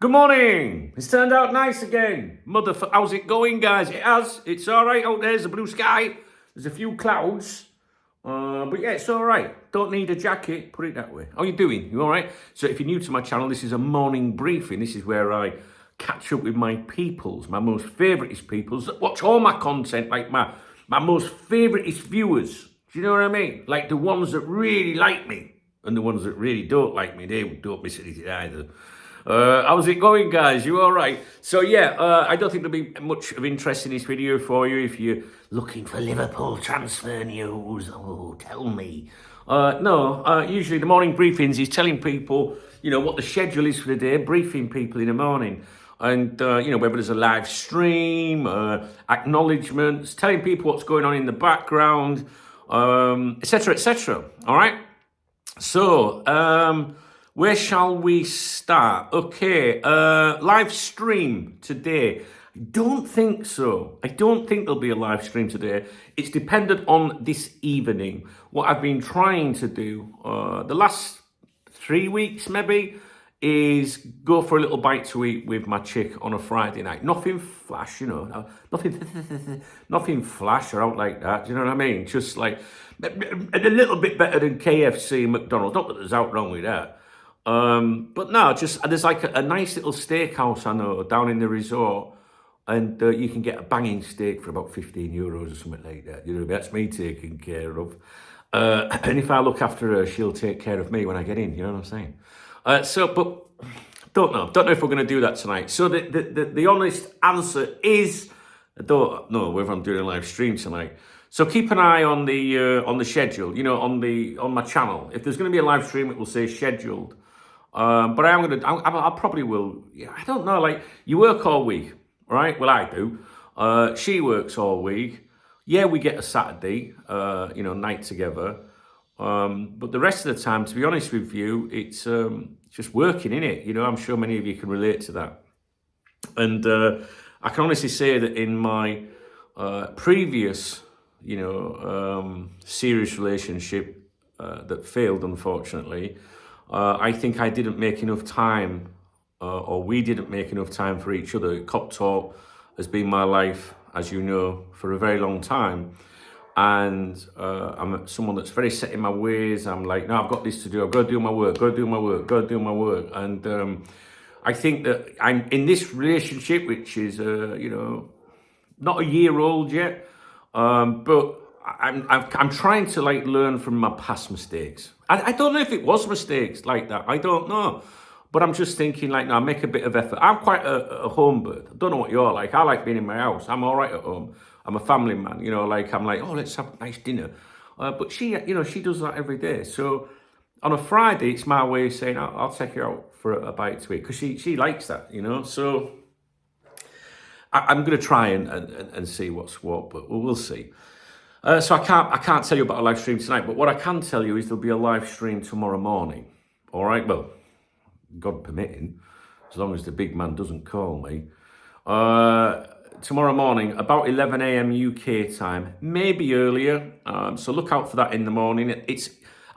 Good morning. It's turned out nice again. How's it going, guys? It has. It's all right out there. There's a blue sky. There's a few clouds. But yeah, it's all right. Don't need a jacket. Put it that way. How you doing? You all right? So if you're new to my channel, this is a morning briefing. This is where I catch up with my peoples, my most favouriteest peoples that watch all my content, like my most favouriteest viewers. Do you know what I mean? Like the ones that really like me and the ones that really don't like me. They don't miss anything either. How's it going, guys? You all right? So yeah, I don't think there'll be much of interest in this video for you if you're looking for Liverpool transfer news. Oh, tell me. No, usually the morning briefings is telling people, what the schedule is for the day, briefing people in the morning. And, whether there's a live stream, acknowledgements, telling people what's going on in the background, etc., etc. All right? So, where shall we start? Okay, live stream today. I don't think so. I don't think there'll be a live stream today. It's dependent on this evening. What I've been trying to do the last 3 weeks maybe is go for a little bite to eat with my chick on a Friday night. Nothing flash, nothing flash or out like that. Do you know what I mean? Just like a little bit better than KFC and McDonald's. Not that there's out wrong with that. But no, just there's like a nice little steakhouse I know down in the resort, and you can get a banging steak for about €15 or something like that. That's me taken care of. And if I look after her, she'll take care of me when I get in. You know what I'm saying? But don't know if we're going to do that tonight. So the honest answer is I don't know whether I'm doing a live stream tonight. So keep an eye on the schedule. On my channel. If there's going to be a live stream, it will say scheduled. But I probably will. Yeah, I don't know. Like, you work all week, right? Well, I do. She works all week. Yeah, we get a Saturday, night together. But the rest of the time, to be honest with you, it's just working, innit? I'm sure many of you can relate to that. And I can honestly say that in my previous, serious relationship that failed, unfortunately, I think I didn't make enough time, or we didn't make enough time for each other. Cop talk has been my life, as you know, for a very long time. And I'm someone that's very set in my ways. I'm like, no, I've got this to do. I've got to do my work, got to do my work, got to do my work. And I think that I'm in this relationship, which is, not a year old yet, but I'm trying to learn from my past mistakes. I don't know if it was mistakes like that. I don't know. But I'm just thinking no, I make a bit of effort. I'm quite a home bird. I don't know what you're like. I like being in my house. I'm all right at home. I'm a family man. I'm like, oh, let's have a nice dinner. But she, she does that every day. So on a Friday, it's my way of saying, I'll take her out for a bite to eat. Because she likes that, So I'm going to try and see what's what, but we'll see. So I can't tell you about a live stream tonight, but what I can tell you is there'll be a live stream tomorrow morning. All right, well, God permitting, as long as the big man doesn't call me. Tomorrow morning, about 11 a.m. UK time, maybe earlier. So look out for that in the morning.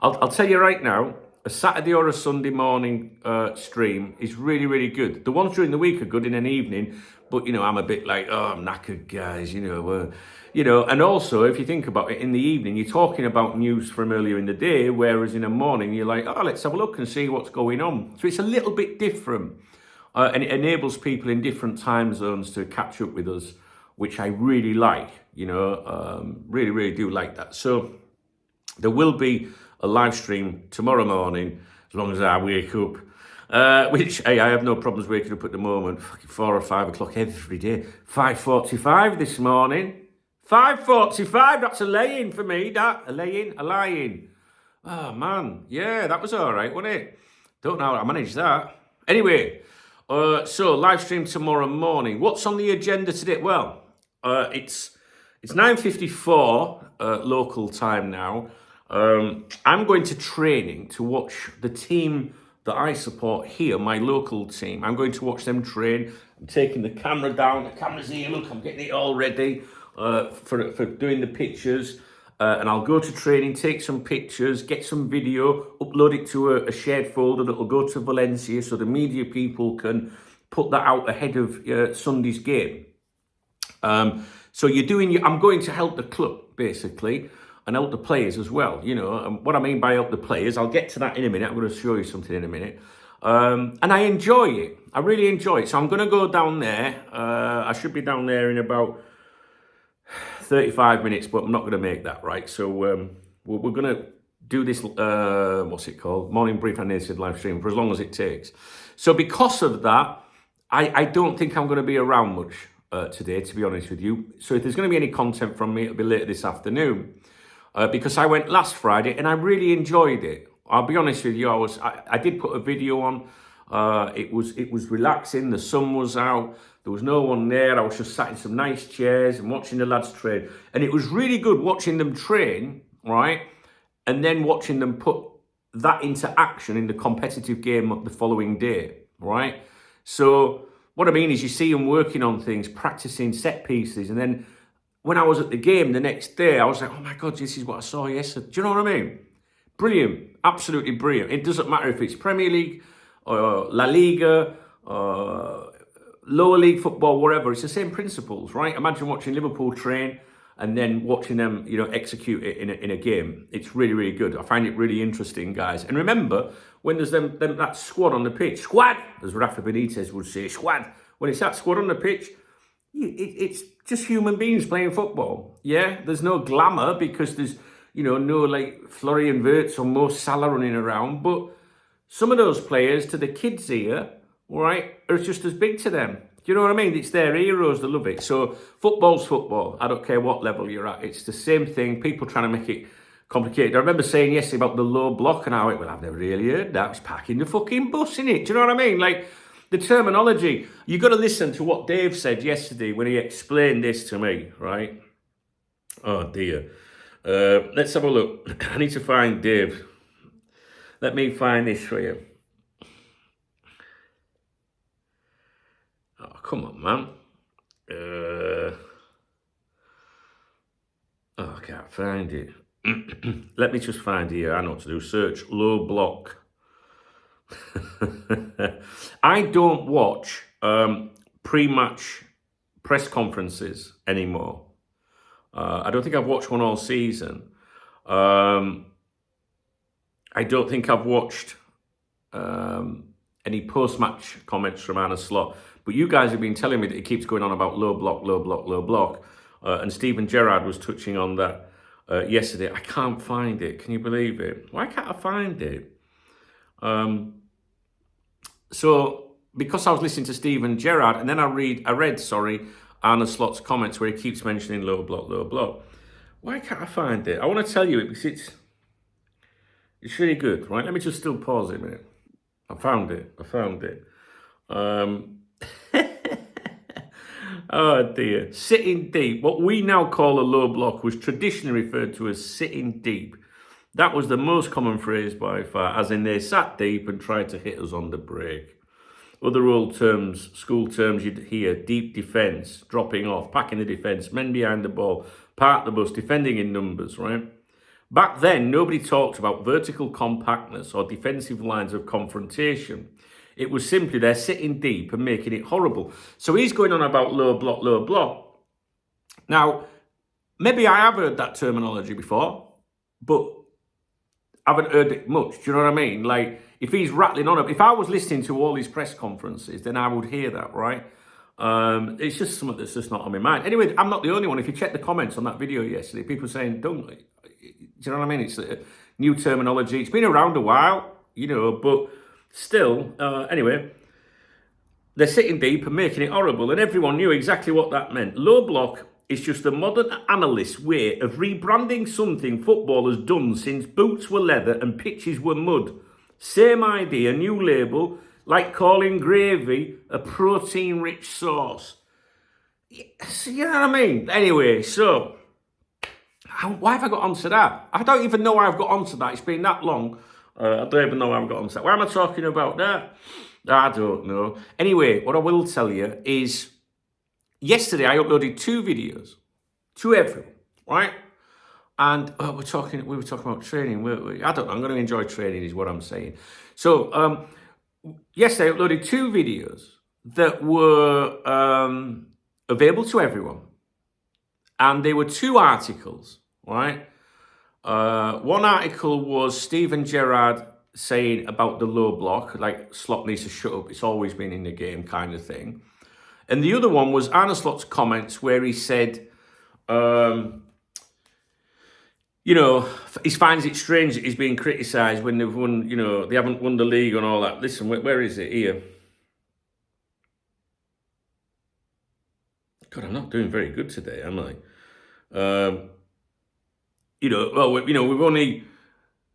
I'll tell you right now, a Saturday or a Sunday morning stream is really, really good. The ones during the week are good in an evening, but I'm a bit like, oh, I'm knackered, guys. And also if you think about it, in the evening you're talking about news from earlier in the day, whereas in the morning you're like, oh, let's have a look and see what's going on. So it's a little bit different. And it enables people in different time zones to catch up with us, which I really like, really, really do like that. So there will be a live stream tomorrow morning, as long as I wake up, which, hey, I have no problems waking up at the moment, 4 or 5 o'clock every day. 5:45 this morning. 5:45, that's a lay-in for me, that. A lie-in. Oh, man. Yeah, that was all right, wasn't it? Don't know how I managed that. Anyway, so live stream tomorrow morning. What's on the agenda today? Well, it's 9:54 local time now. I'm going to training to watch the team that I support here, my local team. I'm going to watch them train. I'm taking the camera down. The camera's here. Look, I'm getting it all ready for doing the pictures. And I'll go to training, take some pictures, get some video, upload it to a shared folder that will go to Valencia so the media people can put that out ahead of Sunday's game. So you're doing. I'm going to help the club basically, and help the players as well. You know, and what I mean by help the players, I'll get to that in a minute. I'm going to show you something in a minute. And I enjoy it. I really enjoy it. So I'm going to go down there. I should be down there in about 35 minutes, but I'm not going to make that, right? So we're going to do this, what's it called? Morning Brief and Native live stream for as long as it takes. So because of that, I don't think I'm going to be around much today, to be honest with you. So if there's going to be any content from me, it'll be later this afternoon. Because I went last Friday and I really enjoyed it. I'll be honest with you, I did put a video on. It was relaxing, the sun was out, there was no one there. I was just sat in some nice chairs and watching the lads train. And it was really good watching them train, right? And then watching them put that into action in the competitive game of the following day, right? So what I mean is you see them working on things, practicing set pieces, and then when I was at the game the next day, I was like, oh my God, this is what I saw yesterday. Do you know what I mean? Brilliant, absolutely brilliant. It doesn't matter if it's Premier League, or La Liga, lower league football, whatever. It's the same principles, right? Imagine watching Liverpool train and then watching them, you know, execute it in a game. It's really, really good. I find it really interesting, guys. And remember, when there's that squad on the pitch, squad, as Rafa Benitez would say, squad. When it's that squad on the pitch, it's just human beings playing football. Yeah, there's no glamour because there's, you know, no like Florian Wirtz or Mo Salah running around. But some of those players, to the kids here, all right, are just as big to them. Do you know what I mean? It's their heroes, they love it. So football's football. I don't care what level you're at. It's the same thing. People trying to make it complicated. I remember saying yesterday about the low block and how it, well, I've never really heard that. It's packing the fucking bus, in it. Do you know what I mean? Like, the terminology. You got to listen to what Dave said yesterday when he explained this to me, right? Oh, dear. Let's have a look. I need to find Dave. Let me find this for you. Oh, come on, man. I can't find it. Let me just find it here. I know what to do. Search low block. I don't watch pre-match press conferences anymore. I don't think I've watched one all season. I don't think I've watched any post-match comments from Anna Slot. But you guys have been telling me that he keeps going on about low block, low block, low block. And Steven Gerrard was touching on that yesterday. I can't find it. Can you believe it? Why can't I find it? So, because I was listening to Steven Gerrard, and then I read Arne Slot's comments where he keeps mentioning low block, low block. Why can't I find it? I want to tell you it because it's really good, right? Let me just still pause it a minute. I found it. Oh dear. Sitting deep. What we now call a low block was traditionally referred to as sitting deep. That was the most common phrase by far, as in they sat deep and tried to hit us on the break. Other old terms, school terms you'd hear: deep defence, dropping off, packing the defence, men behind the ball, park the bus, defending in numbers, right? Back then, nobody talked about vertical compactness or defensive lines of confrontation. It was simply they're sitting deep and making it horrible. So he's going on about low block, low block. Now, maybe I have heard that terminology before, but I haven't heard it much. Do you know what I mean? Like, if he's rattling on, if I was listening to all his press conferences, then I would hear that, right? It's just something that's just not on my mind. Anyway, I'm not the only one. If you check the comments on that video yesterday, people saying, don't, do you know what I mean? It's a new terminology. It's been around a while, you know, but still, anyway, they're sitting deep and making it horrible, and everyone knew exactly what that meant. Low block is just a modern analyst's way of rebranding something football has done since boots were leather and pitches were mud. Same idea, new label, like calling gravy a protein-rich sauce. You know what I mean? Anyway, so, why have I got onto that? I don't even know why I've got onto that. It's been that long. I don't even know why I've got onto that. Why am I talking about that? I don't know. Anyway, what I will tell you is, yesterday I uploaded 2 videos to everyone, right? And we were talking about training, weren't we? I don't know, I'm going to enjoy training is what I'm saying. So, yesterday I uploaded 2 videos that were available to everyone. And there were two articles, right? One article was Steven Gerrard saying about the low block, like Slot needs to shut up, it's always been in the game kind of thing. And the other one was Arne Slot's comments where he said, he finds it strange that he's being criticised when they've won, they haven't won the league and all that. Listen, where is it? Here. God, I'm not doing very good today, am I? We've only...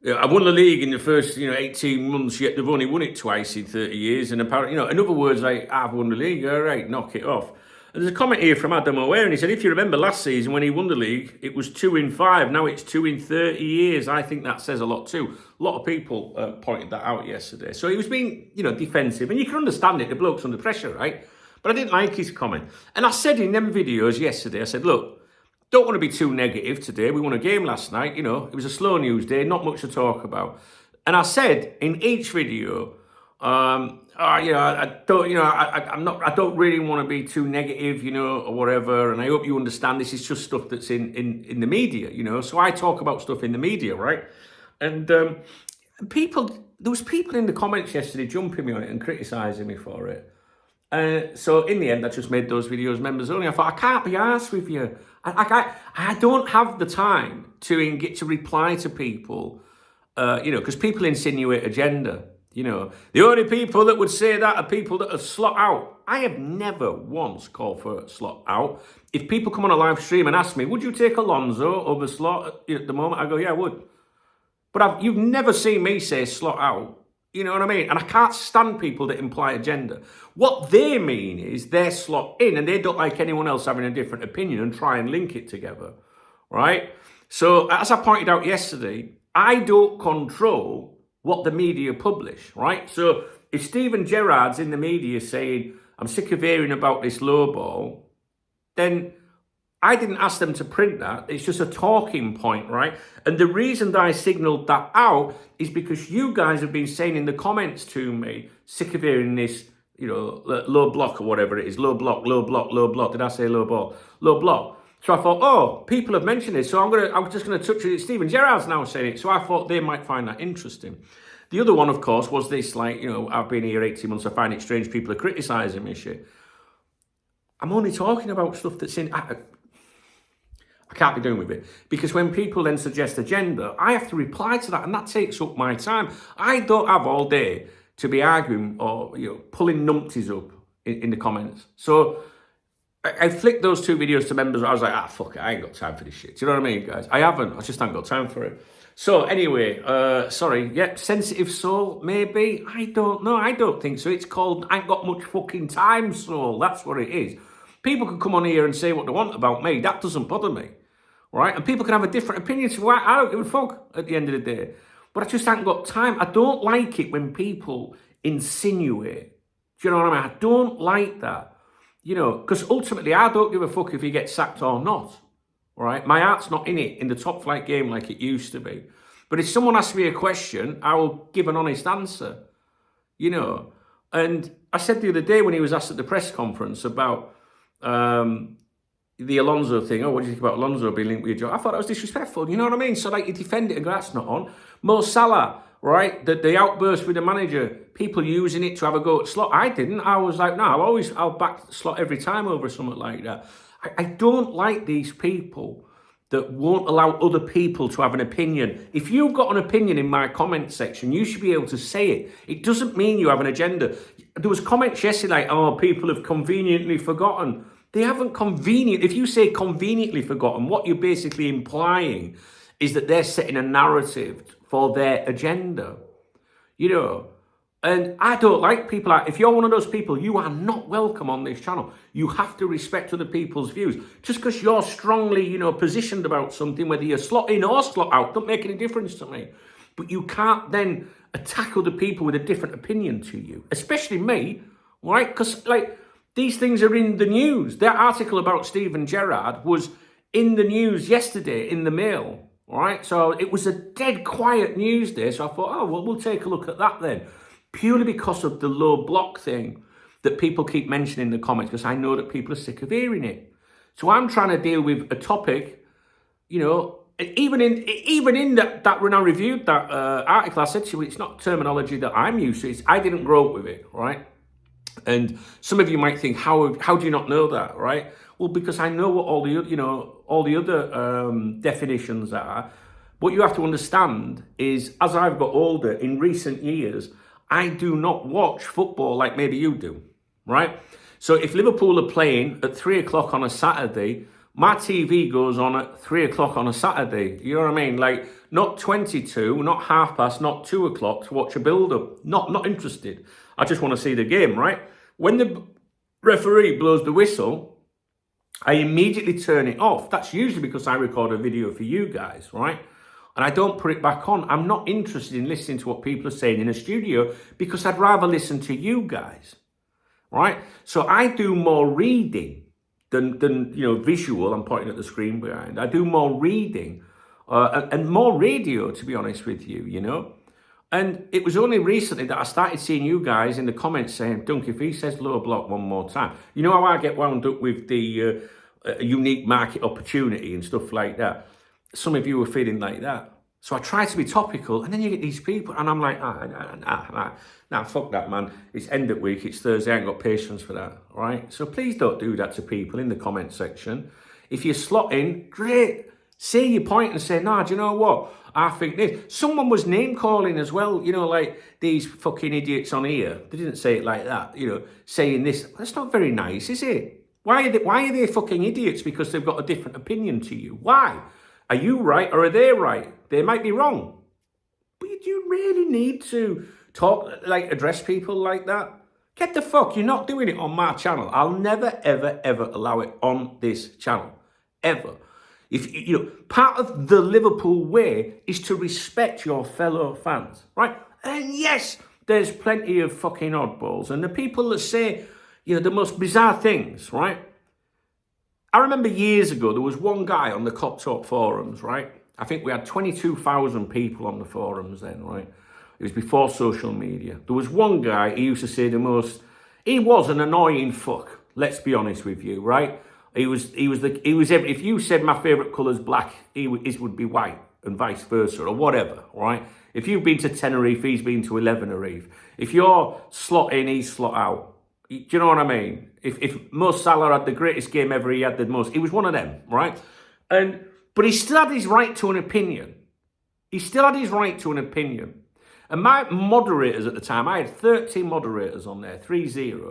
I've won the league in the first, 18 months, yet they've only won it twice in 30 years. And apparently, in other words, like, I've won the league, all right, knock it off. And there's a comment here from Adam O'Ware, and he said, if you remember last season when he won the league, it was 2 in 5. Now it's 2 in 30 years. I think that says a lot too. A lot of people pointed that out yesterday. So he was being, defensive. And you can understand it, the bloke's under pressure, right? But I didn't like his comment. And I said in them videos yesterday, I said, look, don't want to be too negative today. We won a game last night, it was a slow news day, not much to talk about. And I said in each video, I don't really want to be too negative, or whatever. And I hope you understand this is just stuff that's in the media, So I talk about stuff in the media, right? And there was people in the comments yesterday jumping me on it and criticising me for it. So in the end, I just made those videos members only. I thought, I can't be arsed with you. I don't have the time to get to reply to people, because people insinuate agenda. The only people that would say that are people that are Slot out. I have never once called for Slot out. If people come on a live stream and ask me, would you take Alonso over Slot at the moment? I go, yeah, I would. But you've never seen me say Slot out. You know what I mean? And I can't stand people that imply agenda. What they mean is they're Slot in and they don't like anyone else having a different opinion and try and link it together, right? So as I pointed out yesterday, I don't control what the media publish, right? So if Steven Gerrard's in the media saying, I'm sick of hearing about this low ball, then I didn't ask them to print that. It's just a talking point, right? And the reason that I signalled that out is because you guys have been saying in the comments to me, sick of hearing this, low block or whatever it is. Low block, low block, low block. Did I say low ball? Low block. So I thought, people have mentioned this. So I'm just going to touch it. Steven Gerrard's now saying it. So I thought they might find that interesting. The other one, of course, was this, I've been here 18 months. I find it strange people are criticising me shit. I'm only talking about stuff that's in... I can't be doing with it. Because when people then suggest agenda, I have to reply to that, and that takes up my time. I don't have all day to be arguing or pulling numpties up in the comments. So I flicked those two videos to members. I was like, fuck it, I ain't got time for this shit. Do you know what I mean, guys? I haven't. I just haven't got time for it. So anyway, sensitive soul, maybe? I don't know. I don't think so. It's called I ain't got much fucking time soul. That's what it is. People can come on here and say what they want about me. That doesn't bother me. Right? And people can have a different opinion. So I don't give a fuck at the end of the day. But I just haven't got time. I don't like it when people insinuate. Do you know what I mean? I don't like that. Because ultimately I don't give a fuck if he gets sacked or not. Right? My heart's not in it in the top flight game like it used to be. But if someone asks me a question, I will give an honest answer. And I said the other day when he was asked at the press conference about... the Alonso thing, what do you think about Alonso being linked with your job? I thought that was disrespectful, you know what I mean? So you defend it and go, that's not on. Mo Salah, right? The outburst with the manager, people using it to have a go at Slot. I didn't. I was like, no, I'll back Slot every time over something like that. I don't like these people that won't allow other people to have an opinion. If you've got an opinion in my comment section, you should be able to say it. It doesn't mean you have an agenda. There was comments yesterday like, people have conveniently forgotten. They haven't If you say conveniently forgotten, what you're basically implying is that they're setting a narrative for their agenda. And I don't like people if you're one of those people, you are not welcome on this channel. You have to respect other people's views. Just because you're strongly, positioned about something, whether you're Slot in or Slot out, don't make any difference to me. But you can't then attack other people with a different opinion to you, especially me, right? Because, these things are in the news. That article about Steven Gerrard was in the news yesterday in the Mail, right? So it was a dead quiet news day. So I thought, we'll take a look at that then. Purely because of the low block thing. that people keep mentioning in the comments because I know that people are sick of hearing it. So I'm trying to deal with a topic, you know, even in that when I reviewed that article, I said to you, it's not terminology that I'm used to. I didn't grow up with it, right? And some of you might think, how do you not know that, right? Well, because I know what all the other definitions are. What you have to understand is, as I've got older in recent years, I do not watch football like maybe you do, right? So if Liverpool are playing at 3 o'clock on a Saturday, my TV goes on at 3 o'clock on a Saturday. You know what I mean? Like, not 22, not half past, not 2 o'clock to watch a build-up. Not interested. I just want to see the game, right? When the referee blows the whistle, I immediately turn it off. That's usually because I record a video for you guys, right? And I don't put it back on. I'm not interested in listening to what people are saying in a studio because I'd rather listen to you guys, right? So I do more reading than visual. I'm pointing at the screen behind. I do more reading and more radio, to be honest with you, you know. And it was only recently that I started seeing you guys in the comments saying, Dunk, if he says lower block one more time. You know how I get wound up with the unique market opportunity and stuff like that? Some of you are feeling like that. So I try to be topical, and then you get these people, and I'm like, nah, fuck that, man. It's end of week, it's Thursday, I ain't got patience for that, right? So please don't do that to people in the comment section. If you slot in, great. Say your point and say, nah, do you know what? I think this. Someone was name calling as well, you know, like these fucking idiots on here. They didn't say it like that, you know, saying this. That's not very nice, is it? Why are they fucking idiots because they've got a different opinion to you? Why? Are you right or are they right? They might be wrong. But do you really need to address people like that? Get the fuck, you're not doing it on my channel. I'll never, ever, ever allow it on this channel. Ever. Part of the Liverpool way is to respect your fellow fans, right? And yes, there's plenty of fucking oddballs. And the people that say, the most bizarre things, right? I remember years ago, there was one guy on the Cop Talk forums, right? I think we had 22,000 people on the forums then, right? It was before social media. There was one guy, he used to say he was an annoying fuck, let's be honest with you, right? If you said my favourite colour's black, his would be white and vice versa or whatever, right? If you've been to Tenerife, he's been to 11 Tenerife. If you're slot in, he's slot out. Do you know what I mean? If Mo Salah had the greatest game ever, he had the most. He was one of them, right? But he still had his right to an opinion. And my moderators at the time, I had 13 moderators on there, 30.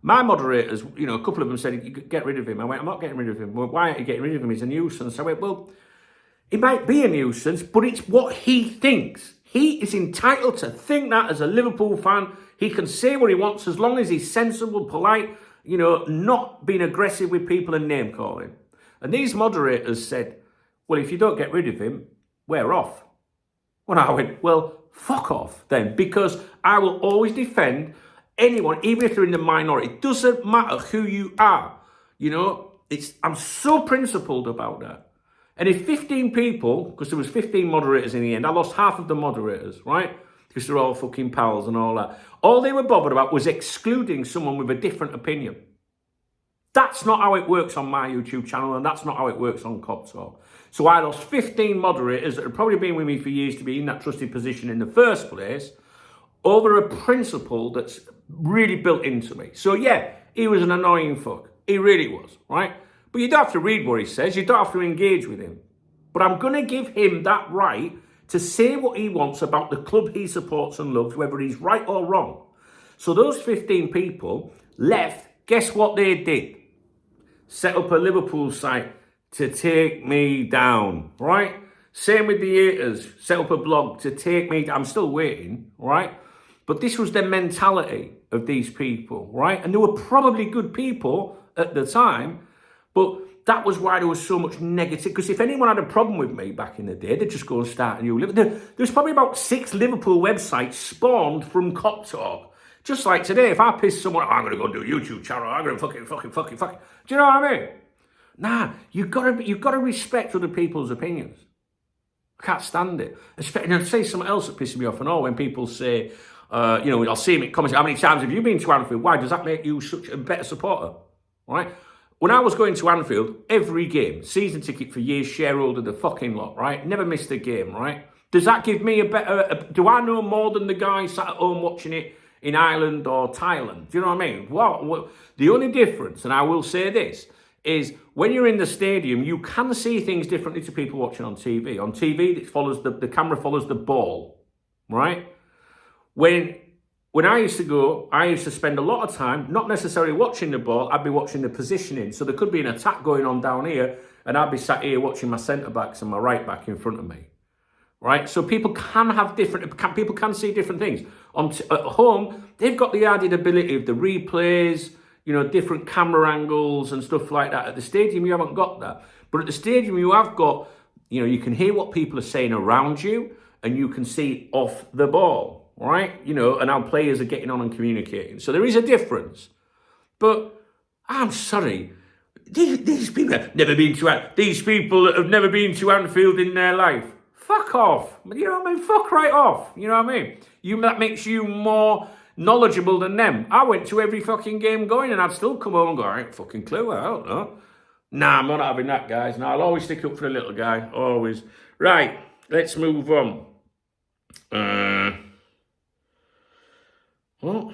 My moderators, a couple of them said, you get rid of him. I went, I'm not getting rid of him. Well, why aren't you getting rid of him? He's a nuisance. I went, well, he might be a nuisance, but it's what he thinks. He is entitled to think that as a Liverpool fan. He can say what he wants as long as he's sensible, polite, not being aggressive with people and name calling. And these moderators said, well, if you don't get rid of him, we're off. Well, I went, well, fuck off then, because I will always defend anyone, even if they're in the minority. It doesn't matter who you are. I'm so principled about that. And if 15 people, because there was 15 moderators in the end, I lost half of the moderators, right? Because they're all fucking pals and all that. All they were bothered about was excluding someone with a different opinion. That's not how it works on my YouTube channel, and that's not how it works on Cop Talk. So I lost 15 moderators that had probably been with me for years to be in that trusted position in the first place over a principle that's really built into me. So yeah, he was an annoying fuck. He really was, right? But you don't have to read what he says. You don't have to engage with him. But I'm going to give him that right to say what he wants about the club he supports and loves, whether he's right or wrong. So those 15 people left. Guess what they did? Set up a Liverpool site to take me down, right? Same with the haters. Set up a blog to take me down. I'm still waiting, right? But this was the mentality of these people, right? And they were probably good people at the time, but that was why there was so much negative. Because if anyone had a problem with me back in the day, they'd just go and start a new Liverpool. There's probably about 6 Liverpool websites spawned from Cop Talk. Just like today, if I piss someone off, I'm going to go do a YouTube channel. I'm going to fucking. Do you know what I mean? Nah, you've got to respect other people's opinions. I can't stand it. And I'd say something else that pisses me off and all when people say, I'll see him in comments. How many times have you been to Anfield? Why does that make you such a better supporter? Right? When I was going to Anfield, every game, season ticket for years, shareholder, the fucking lot, right? Never missed a game, right? Does that give me a better... do I know more than the guy sat at home watching it in Ireland or Thailand? Do you know what I mean? Well, the only difference, and I will say this, is when you're in the stadium, you can see things differently to people watching on TV. On TV, it follows the camera follows the ball, right? When I used to go, I used to spend a lot of time not necessarily watching the ball, I'd be watching the positioning. So there could be an attack going on down here, and I'd be sat here watching my centre-backs and my right-back in front of me, right? So people can have people can see different things. At home, they've got the added ability of the replays, different camera angles and stuff like that. At the stadium, you haven't got that. But at the stadium, you have got, you can hear what people are saying around you, and you can see off the ball. Right? And how players are getting on and communicating. So there is a difference. But I'm sorry, these people have never been to these people that have never been to Anfield in their life. Fuck off. You know what I mean? Fuck right off. You know what I mean? That makes you more knowledgeable than them. I went to every fucking game going, and I'd still come home and go, I ain't fucking clue, I don't know. Nah, I'm not having that, guys. Now I'll always stick up for the little guy. Always. Right, let's move on. What?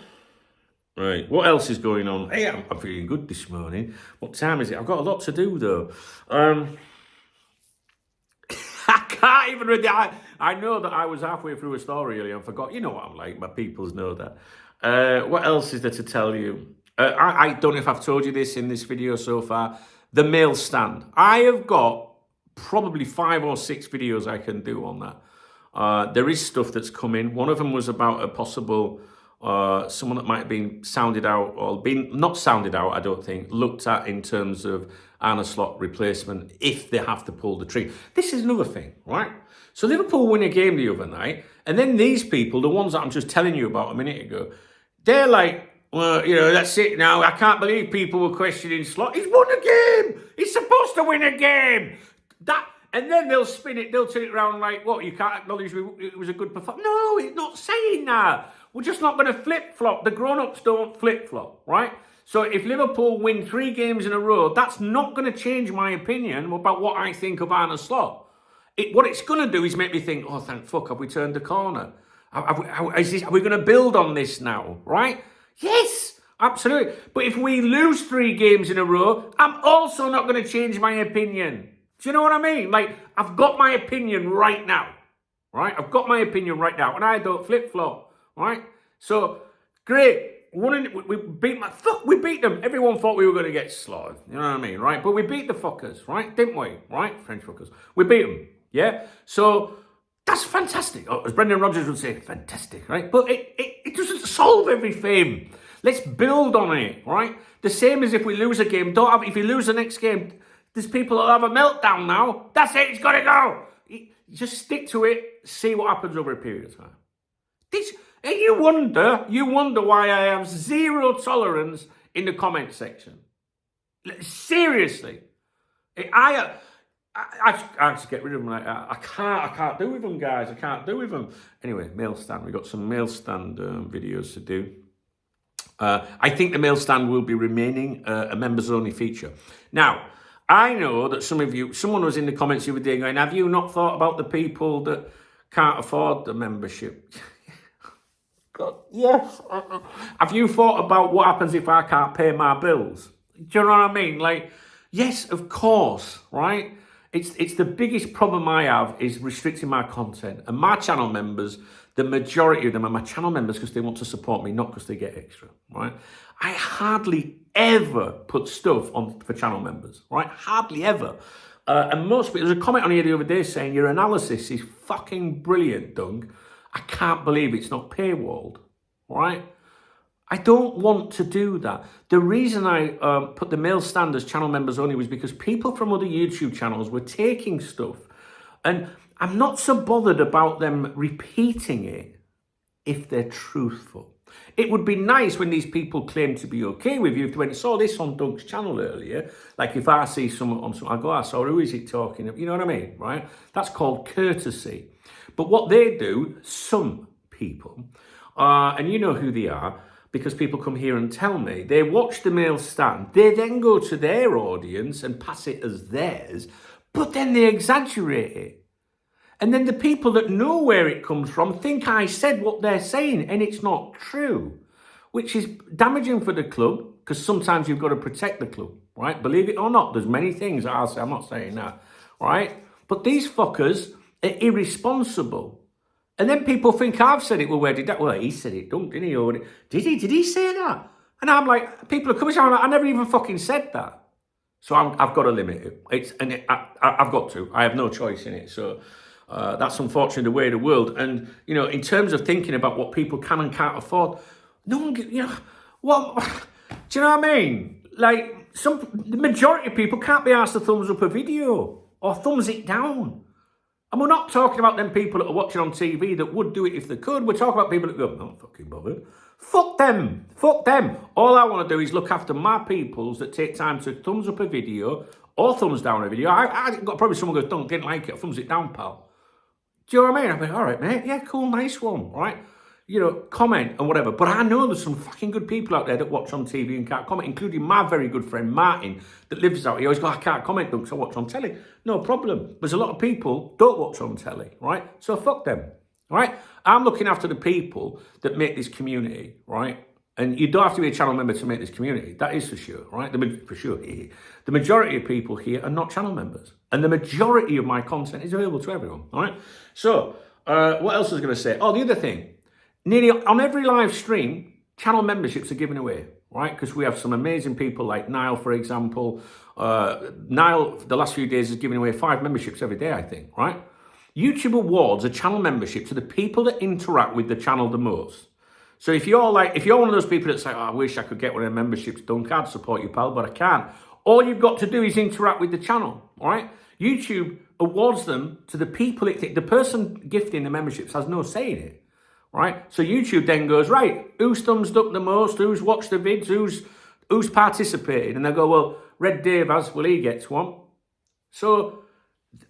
Right, what else is going on? Hey, I'm feeling good this morning. What time is it? I've got a lot to do, though. I can't even read it. I know that I was halfway through a story earlier and forgot. You know what I'm like. My peoples know that. What else is there to tell you? I don't know if I've told you this in this video so far. The mail stand. I have got probably 5 or 6 videos I can do on that. There is stuff that's coming. One of them was about a possible... someone that might have been sounded out, or been not sounded out, I don't think, looked at in terms of Arne Slot replacement if they have to pull the trigger. This is another thing, right? So Liverpool win a game the other night, and then these people, the ones that I'm just telling you about a minute ago, they're like, well, that's it now. I can't believe people were questioning Slot. He's won a game. He's supposed to win a game. And then they'll spin it, they'll turn it around like, what, you can't acknowledge it was a good performance? No, it's not saying that. We're just not going to flip-flop. The grown-ups don't flip-flop, right? So if Liverpool win 3 games in a row, that's not going to change my opinion about what I think of Arne Slot. What it's going to do is make me think, oh, thank fuck, have we turned the corner? Are we going to build on this now, right? Yes, absolutely. But if we lose 3 games in a row, I'm also not going to change my opinion. Do you know what I mean? Like, I've got my opinion right now, right? I've got my opinion right now, and I don't flip-flop, right? So, great. We beat them. Everyone thought we were going to get slaughtered, you know what I mean, right? But we beat the fuckers, right? Didn't we? Right? French fuckers. We beat them, yeah? So, that's fantastic. As Brendan Rodgers would say, fantastic, right? But it doesn't solve everything. Let's build on it, right? The same as if we lose a game. If you lose the next game... There's people that have a meltdown now. That's it, it's got to go. Just stick to it, see what happens over a period of time. And you wonder why I have 0 tolerance in the comment section. Seriously. I have to get rid of them. I can't do with them, guys. I can't do with them. Anyway, mail stand. We've got some mail stand videos to do. I think the mail stand will be remaining a members-only feature. Now, I know that someone was in the comments the other day going, have you not thought about the people that can't afford the membership? God, yes. Have you thought about what happens if I can't pay my bills? Do you know what I mean? Like, yes, of course, right? It's the biggest problem I have is restricting my content. And my channel members, the majority of them are my channel members because they want to support me, not because they get extra, right? I hardly ever put stuff on for channel members, right? Hardly ever. And most people, there's a comment on here the other day saying, your analysis is fucking brilliant, Doug. I can't believe it's not paywalled, right? I don't want to do that. The reason I put the mail stand as channel members only was because people from other YouTube channels were taking stuff. And I'm not so bothered about them repeating it if they're truthful. It would be nice when these people claim to be okay with you. If they went, saw this on Doug's channel earlier, like if I see someone on something, I go, I saw, who is it talking about? You know what I mean, right? That's called courtesy. But what they do, some people, And you know who they are because people come here and tell me. They watch the male stand. They then go to their audience and pass it as theirs, but then they exaggerate it. And then the people that know where it comes from think I said what they're saying, and it's not true, which is damaging for the club because sometimes you've got to protect the club, right? Believe it or not, there's many things I'll say. I'm not saying that, right? But these fuckers are irresponsible. And then people think I've said it. Well, where did that? Well, he said it, didn't he? Or did he? Did he say that? And I'm like, people are coming down. I never even fucking said that. So I've got to limit it. I've got to. I have no choice in it. So that's unfortunately the way of the world. And you know, in terms of thinking about what people can and can't afford, no one, you know, what? Do you know what I mean? Like the majority of people can't be asked to thumbs up a video or thumbs it down. And we're not talking about them people that are watching on TV that would do it if they could. We're talking about people that go, I'm not fucking bothered. Fuck them. Fuck them. All I want to do is look after my peoples that take time to thumbs up a video or thumbs down a video. I got probably someone goes, don't, didn't like it, thumbs it down, pal. Do you know what I mean? I'm like, all right, mate. Yeah, cool, nice one, right? You know, comment and whatever. But I know there's some fucking good people out there that watch on TV and can't comment, including my very good friend Martin that lives out here. He always goes, I can't comment because I watch on telly. No problem. There's a lot of people don't watch on telly, right? So fuck them, right? I'm looking after the people that make this community, right? And you don't have to be a channel member to make this community. That is for sure, right? For sure. The majority of people here are not channel members. And the majority of my content is available to everyone, all right? So what else was I going to say? Oh, the other thing. Nearly on every live stream, channel memberships are given away, right? Because we have some amazing people like Niall, for example. Niall, the last few days, is giving away 5 memberships every day, I think, right? YouTube awards a channel membership to the people that interact with the channel the most. So if you're one of those people that say, oh, I wish I could get one of the memberships done, I'd support you, pal, but I can't. All you've got to do is interact with the channel, all right? YouTube awards them to the people, the person gifting the memberships has no say in it. Right, so YouTube then goes, right, who's thumbs up the most, who's watched the vids, who's participated, and they go, well, Red Dave has, well, he gets one. So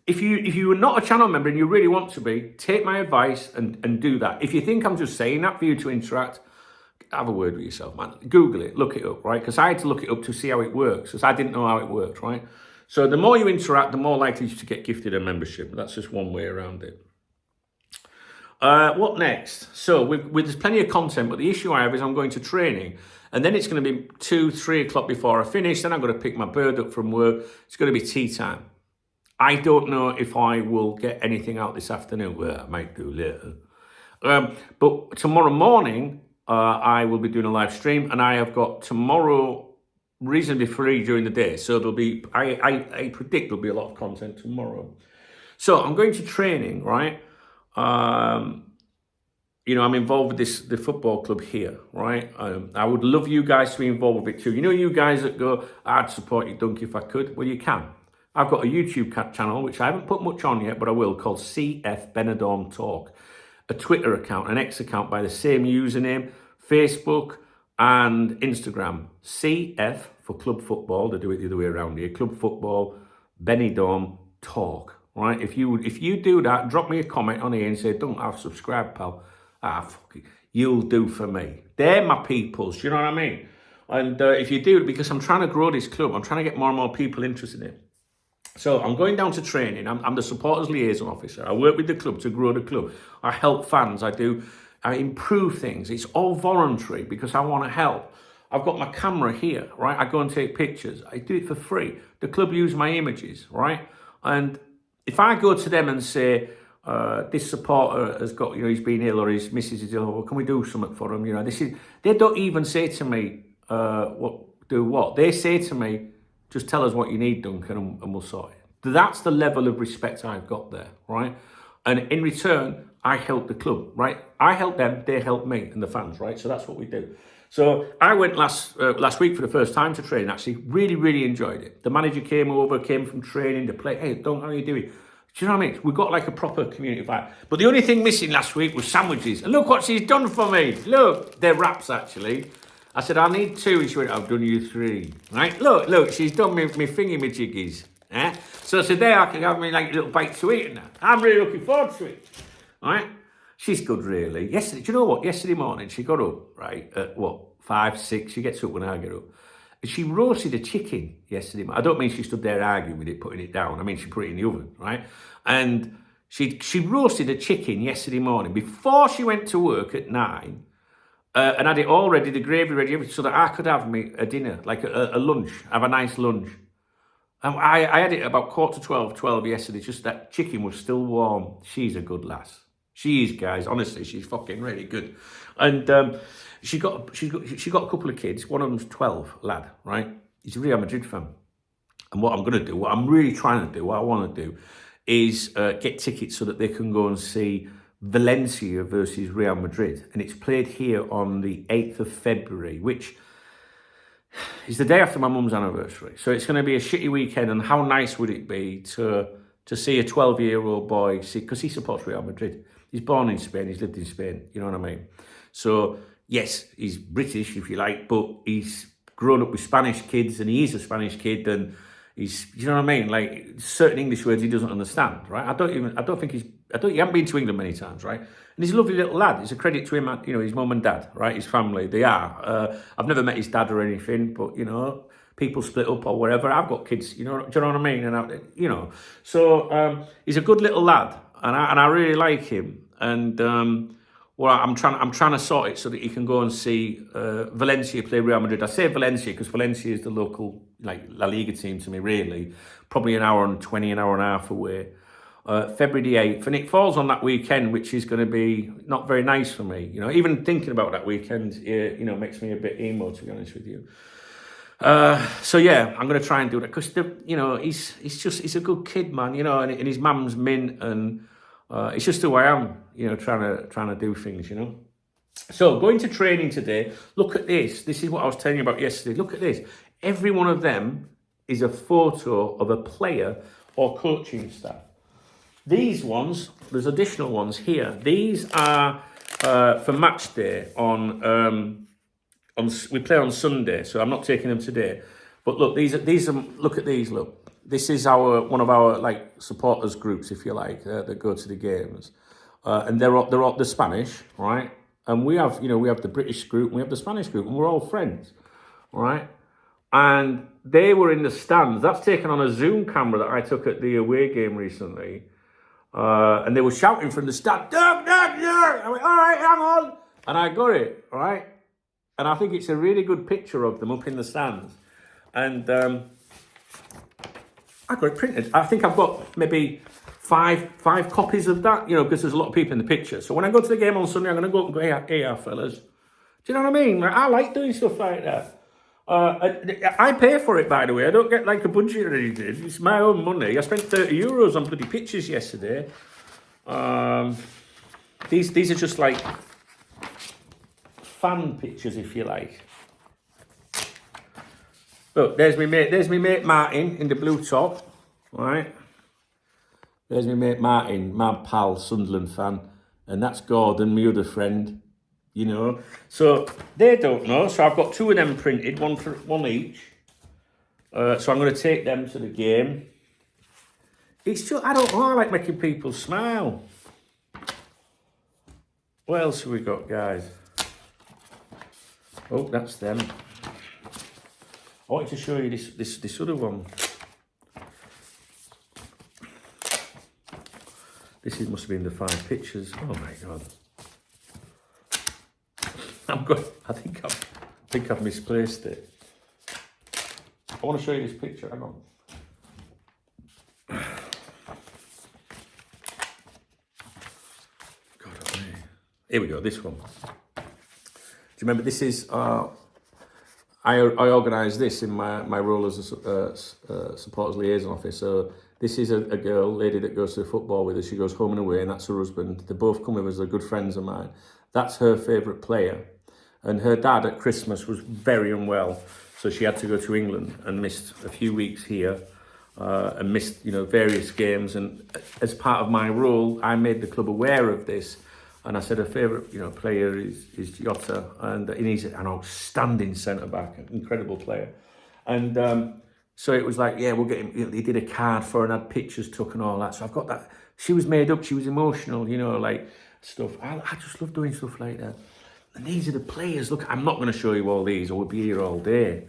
if you are not a channel member and you really want to be, take my advice and do that. If you think I'm just saying that for you to interact, have a word with yourself, man. Google it, look it up, right? Because I had to look it up to see how it works, because I didn't know how it worked, right? So the more you interact, the more likely you to get gifted a membership. That's just one way around it. What next? So there's plenty of content, but the issue I have is I'm going to training, and then it's going to be 2-3 o'clock before I finish. Then I'm going to pick my bird up from work. It's going to be tea time. I don't know if I will get anything out this afternoon. Well, I might do later. But tomorrow morning, I will be doing a live stream, and I have got tomorrow reasonably free during the day. So there'll be, I predict there'll be a lot of content tomorrow. So I'm going to training, right? You know, I'm involved with the football club here, right? I would love you guys to be involved with it too. You know, you guys that go, I'd support you, Dunk, if I could. Well, you can. I've got a YouTube channel, which I haven't put much on yet, but I will, called CF Benidorm Talk. A Twitter account, an X account by the same username, Facebook and Instagram. CF for Club Football. They do it the other way around here. Club Football Benidorm Talk. Right, if you do that, drop me a comment on here and say, don't have subscribed, pal. Fuck it. You'll do for me. They're my peoples, you know what I mean? And if you do, because I'm trying to grow this club, I'm trying to get more and more people interested in it. So I'm going down to training. I'm the supporters liaison officer. I work with the club to grow the club. I help fans. I improve things. It's all voluntary because I want to help. I've got my camera here, right? I go and take pictures. I do it for free. The club use my images, right? And if I go to them and say, this supporter has got, you know, he's been ill or his missus is ill, well, can we do something for him? You know, they don't even say to me, what? They say to me, just tell us what you need, Duncan, and we'll sort it. That's the level of respect I've got there, right? And in return, I help the club, right? I help them, they help me and the fans, right? So that's what we do. So I went last week for the first time to train, actually. Really, really enjoyed it. The manager came from training, to play. Hey, Dunk, how are you doing? Do you know what I mean? We've got like a proper community vibe. But the only thing missing last week was sandwiches. And look what she's done for me. Look, they're wraps, actually. I said, I need 2. And she went, I've done you 3. Right? Look, she's done me thingy, me jiggies. So today I can have me like a little bite to eat and that. I'm really looking forward to it. Right? She's good, really. Yesterday, do you know what? Yesterday morning, she got up, right, at what, 5, 6? She gets up when I get up. And she roasted a chicken yesterday. I don't mean she stood there arguing with it, putting it down. I mean, she put it in the oven, right? And she roasted a chicken yesterday morning before she went to work at 9. And had it all ready, the gravy ready, everything, so that I could have me a dinner, like a lunch, have a nice lunch. And I had it about 11:45, yesterday, just that chicken was still warm. She's a good lass. She is, guys, honestly, she's fucking really good. And she got a couple of kids, one of them's 12, lad, right? He's a Real Madrid fan. And what I'm going to do, what I'm really trying to do, what I want to do, is get tickets so that they can go and see Valencia versus Real Madrid. And it's played here on the 8th of February, which is the day after my mum's anniversary. So it's going to be a shitty weekend. And how nice would it be to see a 12-year-old boy, because he supports Real Madrid. He's born in Spain, he's lived in Spain, you know what I mean? So, yes, he's British, if you like, but he's grown up with Spanish kids, and he is a Spanish kid, and he's, you know what I mean? Like, certain English words he doesn't understand, right? He hasn't been to England many times, right? And he's a lovely little lad. It's a credit to him, you know, his mum and dad, right? His family, they are. I've never met his dad or anything, but, you know, people split up or whatever. I've got kids, you know, do you know what I mean? And, you know, so he's a good little lad, and I really like him. And well, I'm trying to sort it so that he can go and see Valencia play Real Madrid. I say Valencia because Valencia is the local, like, La Liga team to me, really. Probably an hour and 20, an hour and a half away. February the 8th, and it falls on that weekend, which is going to be not very nice for me. You know, even thinking about that weekend, you know, makes me a bit emo, to be honest with you. So yeah, I'm going to try and do that because, you know, he's a good kid, man. You know, and his mum's mint, and it's just who I am. You know, trying to do things. You know. So going to training today. Look at this. This is what I was telling you about yesterday. Look at this. Every one of them is a photo of a player or coaching staff. These ones, there's additional ones here. These are for match day on we play on Sunday, so I'm not taking them today. But look, these are look at these. Look, this is one of our like supporters groups, if you like, that go to the games, and they're Spanish, right? And we have the British group, and we have the Spanish group, and we're all friends, right? And they were in the stands. That's taken on a Zoom camera that I took at the away game recently. And they were shouting from the stand, Doug, Doug, Doug. I went, all right, hang on. And I got it, right? And I think it's a really good picture of them up in the stands. And I got it printed. I think I've got maybe five copies of that, you know, because there's a lot of people in the picture. So when I go to the game on Sunday, I'm going to go up and go, hey, fellas. Do you know what I mean? Like, I like doing stuff like that. I pay for it, by the way. I don't get like a budget or anything. It's my own money. I spent €30 on bloody pictures yesterday. These are just like fan pictures, if you like. Look, there's my mate Martin in the blue top, right? There's my mate Martin, my pal, Sunderland fan, and that's Gordon, my other friend. You know, so they don't know. So I've got 2 of them printed, one each. So I'm going to take them to the game. It's just, I don't know, I like making people smile. What else have we got, guys? Oh, that's them. I wanted to show you this other one. Must have been the 5 pictures. Oh my God. I think I've misplaced it. I want to show you this picture. Hang on. God, here we go. This one. Do you remember? This is I organised this in my role as a supporters liaison officer. This is a lady that goes to football with us. She goes home and away, and that's her husband. They both come with us. They're good friends of mine. That's her favourite player. And her dad at Christmas was very unwell, so she had to go to England and missed a few weeks here, and missed, you know, various games. And as part of my role, I made the club aware of this, and I said her favourite, you know, player is Jota, and he's an outstanding centre back, an incredible player. And so it was like, yeah, we'll get him. You know, he did a card for her and had pictures took and all that. So I've got that. She was made up. She was emotional, you know, like. stuff. I just love doing stuff like that. And these are the players. Look, I'm not going to show you all these, or we'll be here all day.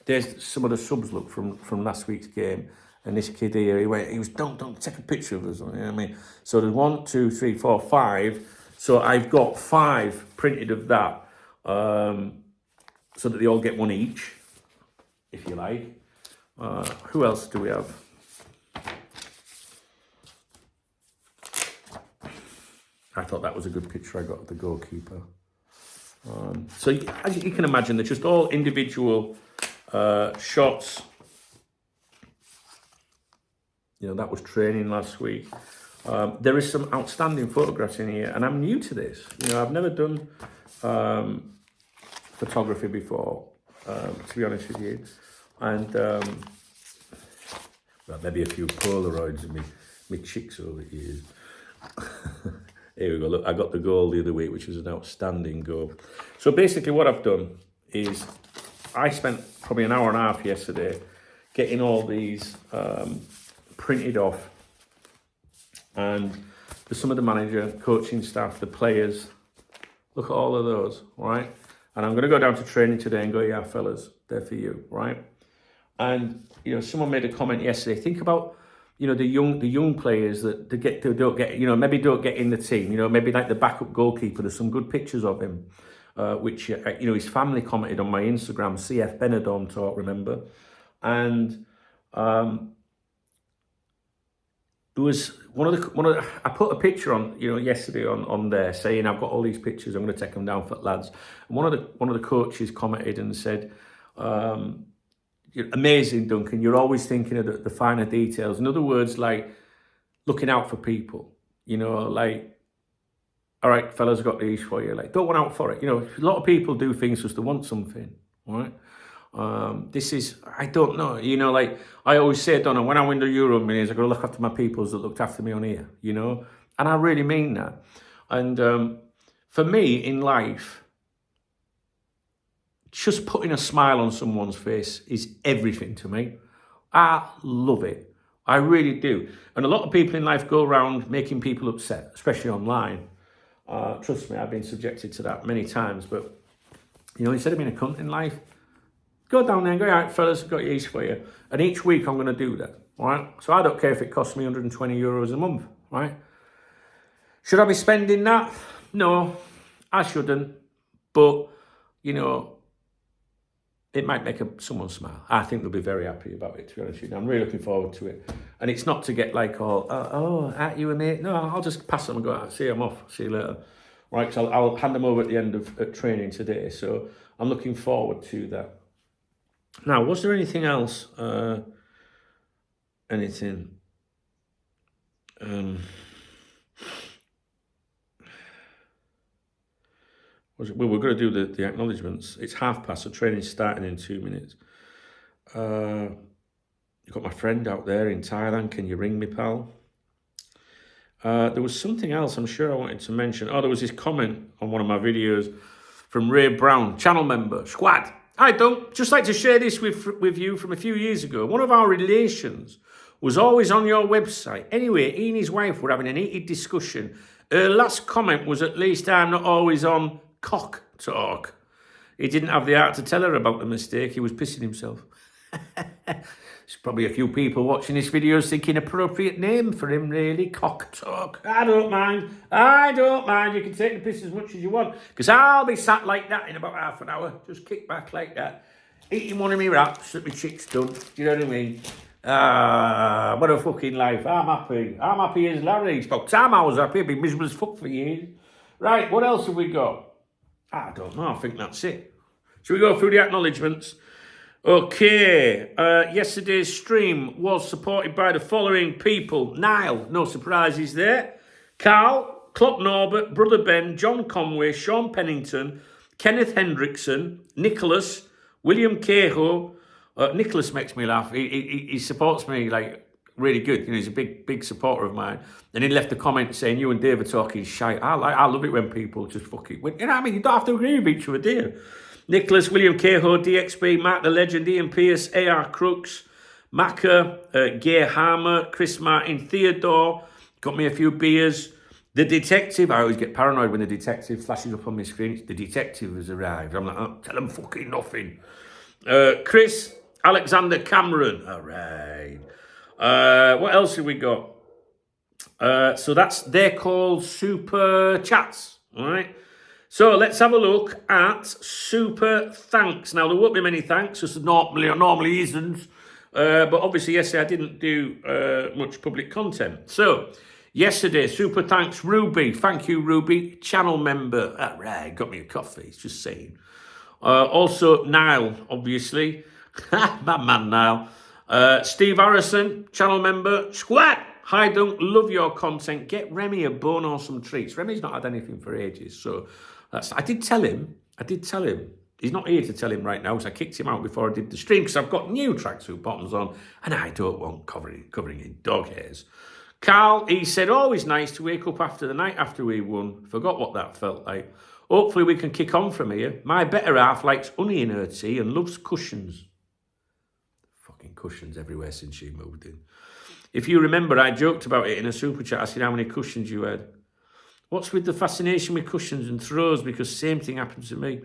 There's some of the subs, look, from last week's game. And this kid here, he was, don't take a picture of us. You know what I mean? So there's 1, 2, 3, 4, 5. So I've got 5 printed of that, so that they all get one each, if you like. Who else do we have? I thought that was a good picture I got of the goalkeeper. So as you can imagine, they're just all individual shots. You know, that was training last week. There is some outstanding photographs in here, and I'm new to this. You know, I've never done photography before, to be honest with you. And well, maybe a few Polaroids of me chicks over the years. Here we go. Look, I got the goal the other week, which was an outstanding goal. So basically what I've done is I spent probably an hour and a half yesterday getting all these printed off. And for some of the manager, coaching staff, the players, look at all of those, right? And I'm going to go down to training today and go, yeah, fellas, they're for you, right? And, you know, someone made a comment yesterday. Think about, you know, the young players that don't get, you know, maybe don't get in the team. You know, maybe like the backup goalkeeper. There's some good pictures of him, which, you know, his family commented on my Instagram, CF Benidorm talk, remember? And there was one of the I put a picture on, you know, yesterday on there saying I've got all these pictures, I'm going to take them down for lads. And one of the coaches commented and said, "You're amazing, Duncan. You're always thinking of the finer details." In other words, like looking out for people. You know, like, all right, fellas, got these for you. Like, don't want out for it. You know, a lot of people do things just to want something, right? This is, I don't know, you know, like I always say, Donna, when I win the Euro Millions, I've got to look after my peoples that looked after me on here, you know, and I really mean that. And for me in life, just putting a smile on someone's face is everything to me. I love it. I really do. And a lot of people in life go around making people upset, especially online. Trust me, I've been subjected to that many times. But, you know, instead of being a cunt in life, go down there and go, all right, fellas, I've got these for you. And each week I'm going to do that, all right? So I don't care if it costs me 120 euros a month, right? Should I be spending that? No, I shouldn't. But, you know, it might make someone smile. I think they'll be very happy about it, to be honest with you. I'm really looking forward to it. And it's not to get like all, at you and mate. No, I'll just pass them and go, see you, I'm off. See you later. Right, so I'll hand them over at the end of training today. So I'm looking forward to that. Now, was there anything else? Anything? Well, we're going to do the acknowledgements. It's past, so training's starting in 2 minutes. You've got my friend out there in Thailand. Can you ring me, pal? There was something else I'm sure I wanted to mention. Oh, there was this comment on one of my videos from Ray Brown, channel member, squad. I don't just like to share this with you from a few years ago. One of our relations was always on your website. Anyway, he and his wife were having an heated discussion. Her last comment was, at least I'm not always on cock talk. He didn't have the heart to tell her about the mistake. He was pissing himself. There's probably a few people watching this video thinking appropriate name for him, really. Cock talk. I don't mind. You can take the piss as much as you want. Because I'll be sat like that in about half an hour. Just kick back like that. Eating one of me wraps that my chick's done. Do you know what I mean? What a fucking life. I'm happy. I'm happy as Larry. It's about time I was happy. I've been miserable as fuck for years. Right, what else have we got? I don't know. I think that's it. Shall we go through the acknowledgements? Okay, yesterday's stream was supported by the following people. Niall, no surprises there. Carl, Klopp Norbert, Brother Ben, John Conway, Sean Pennington, Kenneth Hendrickson, Nicholas, William Cahill. Nicholas makes me laugh. He supports me like really good. You know, he's a big supporter of mine. And he left a comment saying, you and Dave are talking shite. I love it when people just fucking, you know what I mean? You don't have to agree with each other, do you? Nicholas, William Cahill, DXB, Mark the Legend, Ian Pearce, AR Crooks, Macca, Gay Harmer, Chris Martin, Theodore, Got me a few beers. The detective, I always get paranoid when the detective flashes up on my screen. The detective has arrived. I'm like, oh, tell him fucking nothing. Chris Alexander Cameron. All right. What else have we got? So they're called super chats. All right. So let's have a look at super thanks. Now, there won't be many thanks, as there normally isn't. But obviously, yesterday I didn't do much public content. So, yesterday, super thanks, Ruby. Thank you, Ruby. Channel member. All right, got me a coffee, just saying. Also, Niall, obviously. My man, Niall. Steve Harrison, channel member. Squat. Hi, Dunk. Love your content. Get Remy a bone or some treats. Remy's not had anything for ages, so I did tell him. He's not here to tell him right now, because I kicked him out before I did the stream, because I've got new tracksuit bottoms on, and I don't want covering in dog hairs. Carl, he said, always nice to wake up after the night after we won. Forgot what that felt like. Hopefully we can kick on from here. My better half likes honey in her tea and loves cushions. Fucking cushions everywhere since she moved in. If you remember, I joked about it in a super chat, asking how many cushions you had. What's with the fascination with cushions and throws? Because same thing happened to me.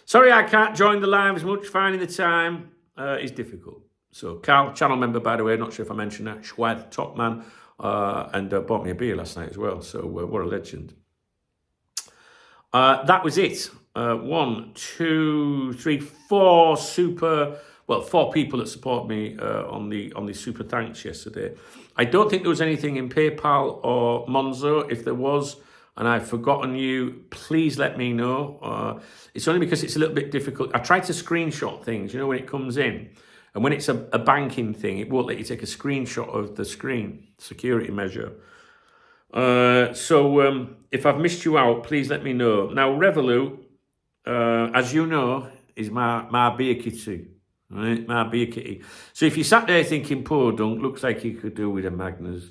Sorry I can't join the live as much. Finding the time is difficult. So Carl, channel member, by the way, not sure if I mentioned that. Schwad, top man, and bought me a beer last night as well. So what a legend. That was it. 1, 2, 3, 4 4 people that support me on the super thanks yesterday. I don't think there was anything in PayPal or Monzo. If there was, and I've forgotten you, please let me know. It's only because it's a little bit difficult. I try to screenshot things, when it comes in. And when it's a banking thing, it won't let you take a screenshot of the screen, security measure. So if I've missed you out, please let me know. Now, Revolut, as you know, is my beer kitty. Right? My beer kitty. So if you sat there thinking, poor Dunk, looks like you could do with a Magnus.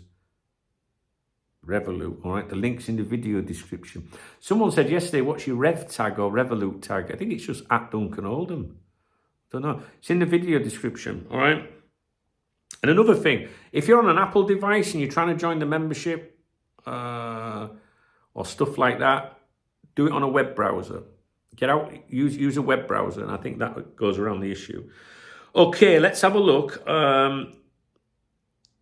Revolut, all right? The link's in the video description. Someone said yesterday, what's your Rev tag or Revolut tag? I think it's just at Duncan Oldham. Don't know. It's in the video description, all right? And another thing, if you're on an Apple device and you're trying to join the membership or stuff like that, do it on a web browser. Get out, use a web browser, and I think that goes around the issue. Okay, let's have a look.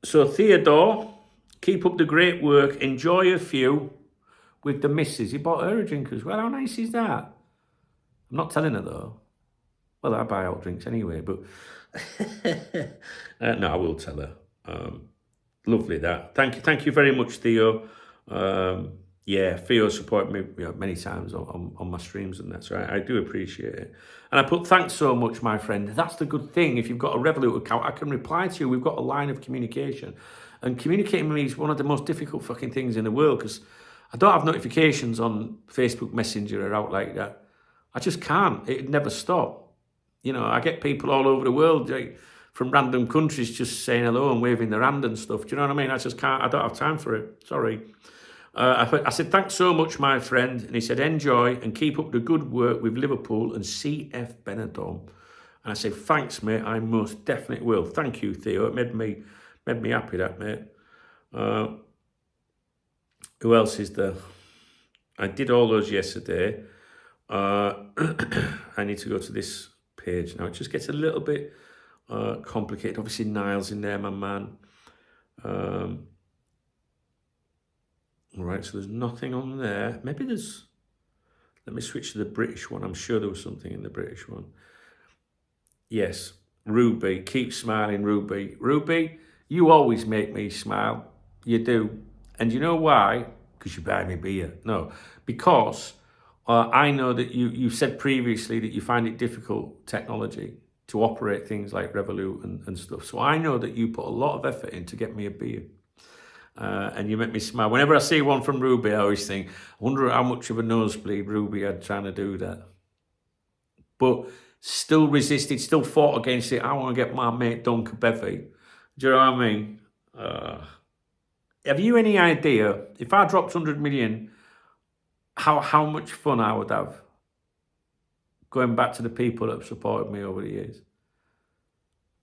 So Theodore, keep up the great work. Enjoy a few with the missus. He bought her a drink as well. How nice is that? I'm not telling her though. Well, I buy out drinks anyway, but no, I will tell her. Lovely that. Thank you very much, Theo. Theo supported me many times on my streams and that, so I do appreciate it. And I put thanks so much, my friend. That's the good thing. If you've got a Revolut account, I can reply to you. We've got a line of communication. And communicating with me is one of the most difficult fucking things in the world, because I don't have notifications on Facebook Messenger or out like that. I just can't. It'd never stop. I get people all over the world, like, from random countries, just saying hello and waving their hand and stuff. Do you know what I mean? I just can't. I don't have time for it. Sorry. I said, thanks so much, my friend. And he said, enjoy and keep up the good work with Liverpool and CF Benidorm. And I said, thanks, mate. I most definitely will. Thank you, Theo. It made me happy, that, mate. Who else is there? I did all those yesterday. I need to go to this page now. It just gets a little bit complicated. Obviously, Niall's in there, my man. All right, so there's nothing on there. Maybe there's... Let me switch to the British one. I'm sure there was something in the British one. Yes, Ruby. Keep smiling, Ruby. Ruby, you always make me smile. You do. And you know why? Because you buy me beer. No, because I know that you said previously that you find it difficult, technology, to operate things like Revolut and stuff. So I know that you put a lot of effort in to get me a beer. And you make me smile. Whenever I see one from Ruby, I always think, I wonder how much of a nosebleed Ruby had trying to do that. But still resisted, still fought against it. I want to get my mate Dunk a bevy. Do you know what I mean? Have you any idea, if I dropped 100 million, how much fun I would have? Going back to the people that have supported me over the years.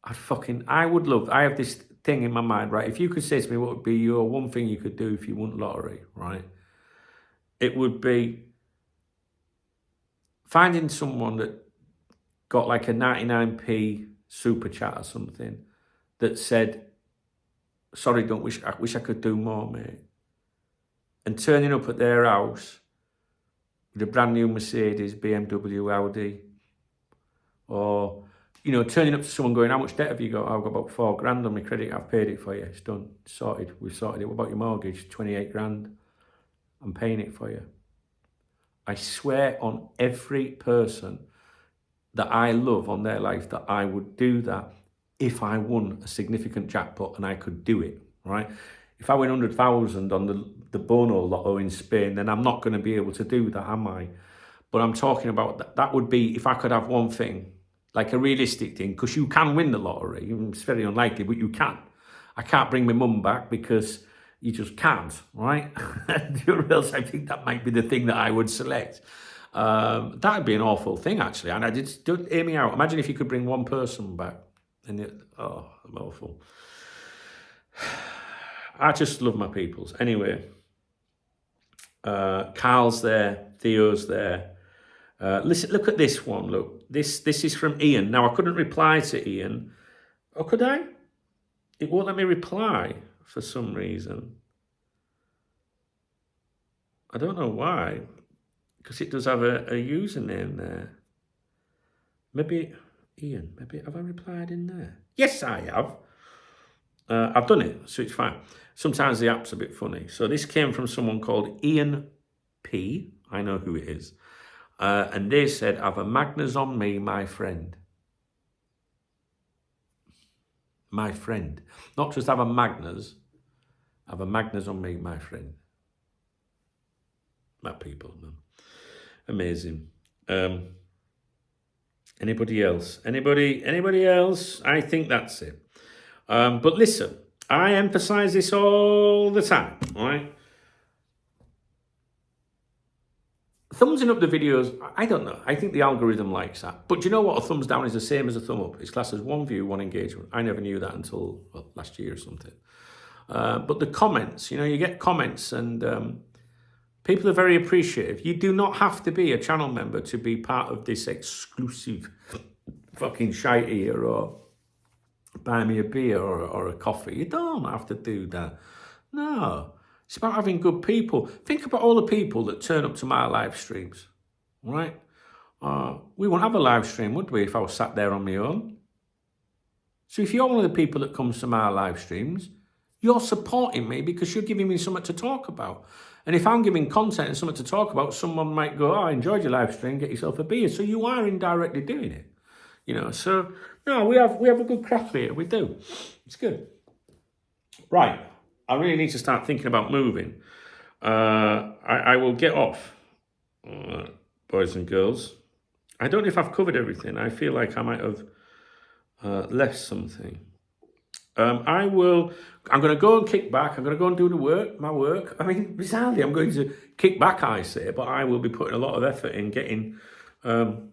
I would love, I have this thing in my mind, right? If you could say to me what would be your one thing you could do if you won lottery, right? It would be finding someone that got like a 99p super chat or something that said, sorry, I wish I could do more, mate. And turning up at their house with a brand new Mercedes, BMW, Audi, or, you know, turning up to someone going, how much debt have you got? I've got about 4 grand on my credit. I've paid it for you. It's done. Sorted. We've sorted it. What about your mortgage? 28 grand. I'm paying it for you. I swear on every person that I love on their life that I would do that if I won a significant jackpot and I could do it, right? If I win 100,000 on the Bono Lotto in Spain, then I'm not going to be able to do that, am I? But I'm talking about that would be if I could have one thing, like a realistic thing, because you can win the lottery. It's very unlikely, but you can. I can't bring my mum back because you just can't, right? Or else I think that might be the thing that I would select. That would be an awful thing, actually. And don't hear me out. Imagine if you could bring one person back. Awful. I just love my peoples. Anyway, Carl's there, Theo's there. Listen, look at this one. Look, this is from Ian. Now, I couldn't reply to Ian. Or could I? It won't let me reply for some reason. I don't know why. Because it does have a username there. Maybe, Ian, have I replied in there? Yes, I have. I've done it, so it's fine. Sometimes the app's a bit funny. So this came from someone called Ian P. I know who it is. And they said, have a Magnus on me, my friend. My friend. Not just have a Magnus on me, my friend. My people, man. Amazing. Anybody else? Anybody else? I think that's it. But listen, I emphasize this all the time, all right? Thumbsing up the videos, I don't know. I think the algorithm likes that. But do you know what? A thumbs down is the same as a thumb up. It's classed as one view, one engagement. I never knew that until last year or something. But the comments, you get comments and people are very appreciative. You do not have to be a channel member to be part of this exclusive fucking shite here or buy me a beer or a coffee. You don't have to do that. No. It's about having good people. Think about all the people that turn up to my live streams, right? We wouldn't have a live stream, would we, if I was sat there on my own? So if you're one of the people that comes to my live streams, you're supporting me because you're giving me something to talk about. And if I'm giving content and something to talk about, someone might go, I enjoyed your live stream, get yourself a beer. So you are indirectly doing it. So no, we have a good craft here. We do. It's good. Right. I really need to start thinking about moving. I will get off, boys and girls. I don't know if I've covered everything. I feel like I might have left something. I'm going to go and kick back. I'm going to go and do my work. I mean, bizarrely, I'm going to kick back, I say, but I will be putting a lot of effort in getting some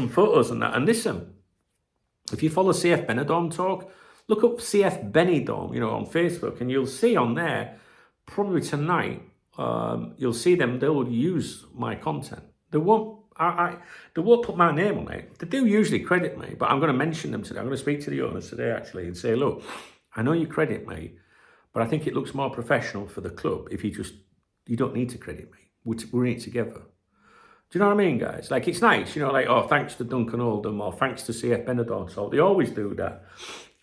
photos and that. And listen, if you follow CF Benidorm Talk, look up CF Benidorm, on Facebook, and you'll see on there, probably tonight, you'll see them, they'll use my content. They won't put my name on it. They do usually credit me, but I'm going to mention them today. I'm going to speak to the owners today, actually, and say, look, I know you credit me, but I think it looks more professional for the club if you don't need to credit me. We're in it together. Do you know what I mean, guys? Like, it's nice, thanks to Duncan Oldham or thanks to CF Benidorm. So they always do that.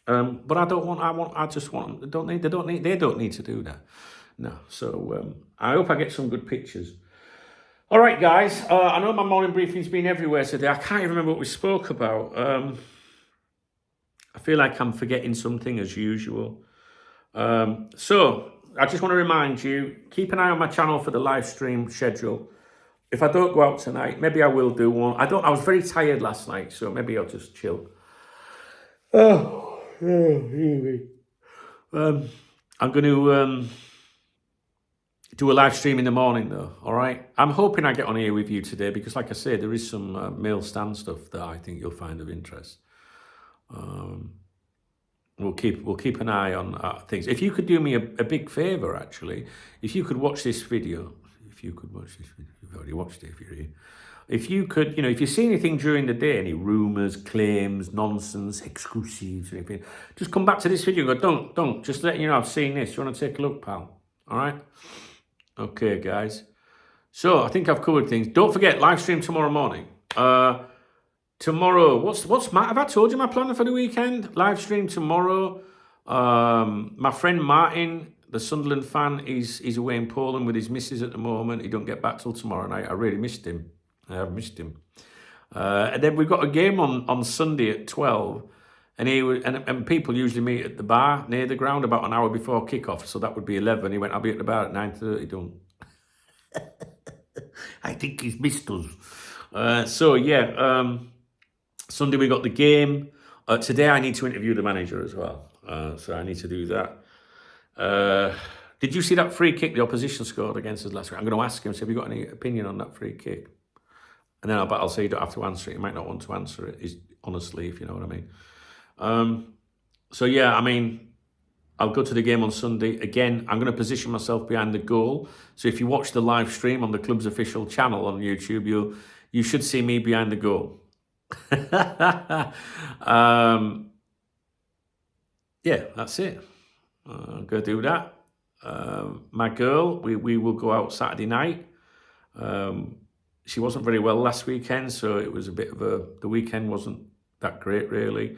But they don't need to do that. No. So I hope I get some good pictures. All right, guys. I know my morning briefing's been everywhere today. I can't even remember what we spoke about. I feel like I'm forgetting something as usual. So I just want to remind you, keep an eye on my channel for the live stream schedule. If I don't go out tonight, maybe I will do one. I was very tired last night, so maybe I'll just chill. I'm going to do a live stream in the morning, though, all right? I'm hoping I get on here with you today because, like I say, there is some male stand stuff that I think you'll find of interest. we'll keep an eye on things. If you could do me a big favour, actually, if you could watch this video, you've already watched it if you're here. If you could, if you see anything during the day, any rumours, claims, nonsense, exclusives, or anything, just come back to this video and go, don't, just letting you know I've seen this. You want to take a look, pal? All right? Okay, guys. So I think I've covered things. Don't forget, live stream tomorrow morning. Tomorrow, what's Matt? Have I told you my plan for the weekend? Live stream tomorrow. My friend Martin, the Sunderland fan, he's away in Poland with his missus at the moment. He don't get back till tomorrow night. I really missed him. I have missed him. And then we've got a game on Sunday at 12. And people usually meet at the bar near the ground about an hour before kickoff. So that would be 11. He went, I'll be at the bar at 9:30, done. I think he's missed us. Sunday we got the game. Today I need to interview the manager as well. So I need to do that. Did you see that free kick the opposition scored against us last week? I'm going to ask him, so have you got any opinion on that free kick? And then I'll say you don't have to answer it. You might not want to answer it, honestly, if you know what I mean. I'll go to the game on Sunday. Again, I'm going to position myself behind the goal. So if you watch the live stream on the club's official channel on YouTube, you should see me behind the goal. That's it. I'm going to do that. My girl, we will go out Saturday night. She wasn't very well last weekend, so it was a bit of the weekend wasn't that great, really,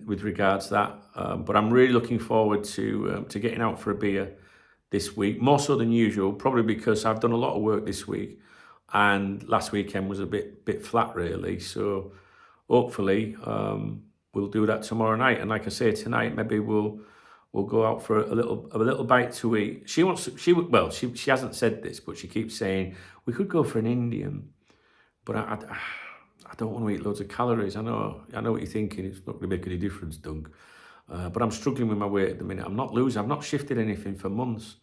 with regards to that. But I'm really looking forward to getting out for a beer this week, more so than usual, probably because I've done a lot of work this week, and last weekend was a bit flat, really. So hopefully we'll do that tomorrow night. And like I say, tonight maybe we'll go out for a little bite to eat. She hasn't said this, but she keeps saying we could go for an Indian, but I don't want to eat loads of calories. I know what you're thinking. It's not going to make any difference, Doug. But I'm struggling with my weight at the minute. I'm not losing. I've not shifted anything for months.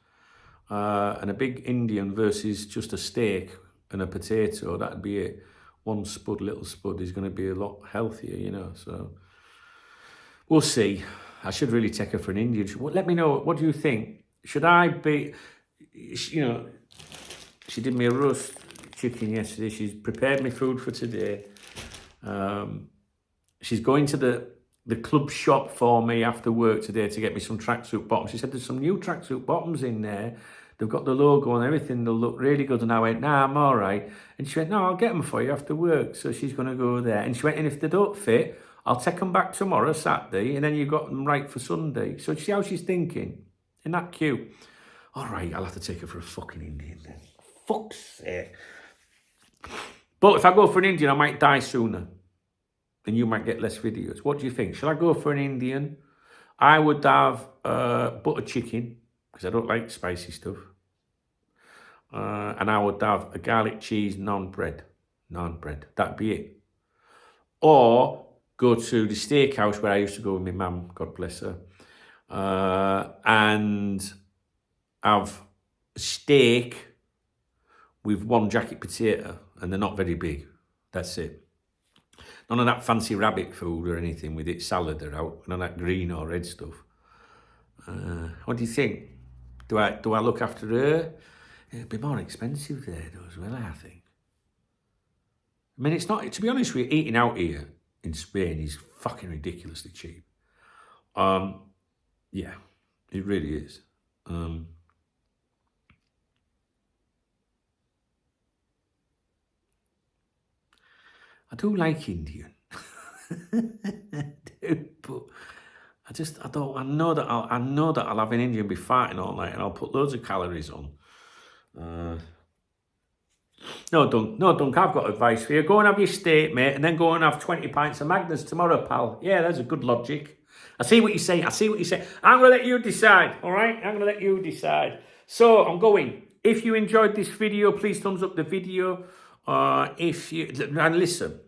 And a big Indian versus just a steak and a potato, that'd be it. One little spud is going to be a lot healthier, So we'll see. I should really take her for an Indian. Let me know, what do you think? Should I be, she did me a roast chicken yesterday. She's prepared me food for today. She's going to the club shop for me after work today to get me some tracksuit bottoms. She said there's some new tracksuit bottoms in there. They've got the logo and everything. They'll look really good. And I went, nah, I'm all right. And she went, no, I'll get them for you after work. So she's going to go there. And she went, and if they don't fit, I'll take them back tomorrow, Saturday, and then you've got them right for Sunday. So see how she's thinking. Isn't that cute? All right, I'll have to take her for a fucking Indian then. Fuck's sake. But if I go for an Indian, I might die sooner. And you might get less videos. What do you think? Shall I go for an Indian? I would have butter chicken, because I don't like spicy stuff. And I would have a garlic cheese naan bread. That'd be it. Or go to the steakhouse where I used to go with my mum, God bless her, and have a steak with one jacket potato, and they're not very big. That's it. None of that fancy rabbit food or anything with it, salad or out, none of that green or red stuff. What do you think? Do I look after her? It'd be more expensive there though as well, I think. I mean, it's not, to be honest with you, eating out here in Spain is fucking ridiculously cheap. Yeah, it really is. I do like Indian. I do, but I know that I'll have an Indian be farting all night and I'll put loads of calories on. No, Dunk, I've got advice for you. Go and have your steak, mate, and then go and have 20 pints of Magners tomorrow, pal. Yeah, that's a good logic. I see what you're saying. I'm going to let you decide, all right? I'm going to let you decide. So, I'm going. If you enjoyed this video, please thumbs up the video. And listen,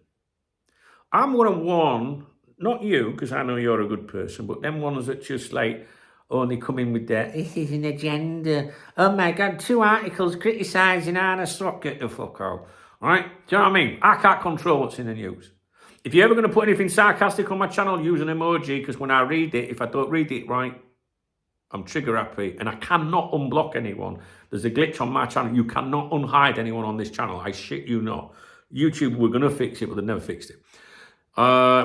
I'm going to warn, not you, because I know you're a good person, but them ones that just like only come in with their, this is an agenda. Oh my God, 2 articles criticising Arne Slot, get the fuck out. All right? Do you know what I mean? I can't control what's in the news. If you're ever going to put anything sarcastic on my channel, use an emoji, because when I read it, if I don't read it right, I'm trigger happy, and I cannot unblock anyone. There's a glitch on my channel. You cannot unhide anyone on this channel. I shit you not. YouTube were going to fix it, but they never fixed it.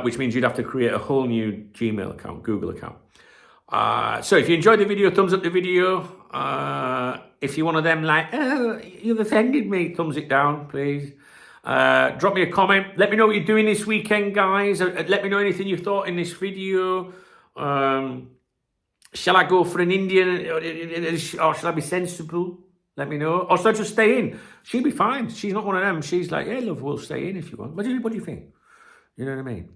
Which means you'd have to create a whole new Gmail account, Google account. So if you enjoyed the video, thumbs up the video. If you're one of them like, oh, you've offended me, thumbs it down, please. Drop me a comment. Let me know what you're doing this weekend, guys. Let me know anything you thought in this video. Shall I go for an Indian, or shall I be sensible? Let me know. Or shall I just stay in? She'll be fine. She's not one of them. She's like, yeah, love, we'll stay in if you want. What do you think? You know what I mean?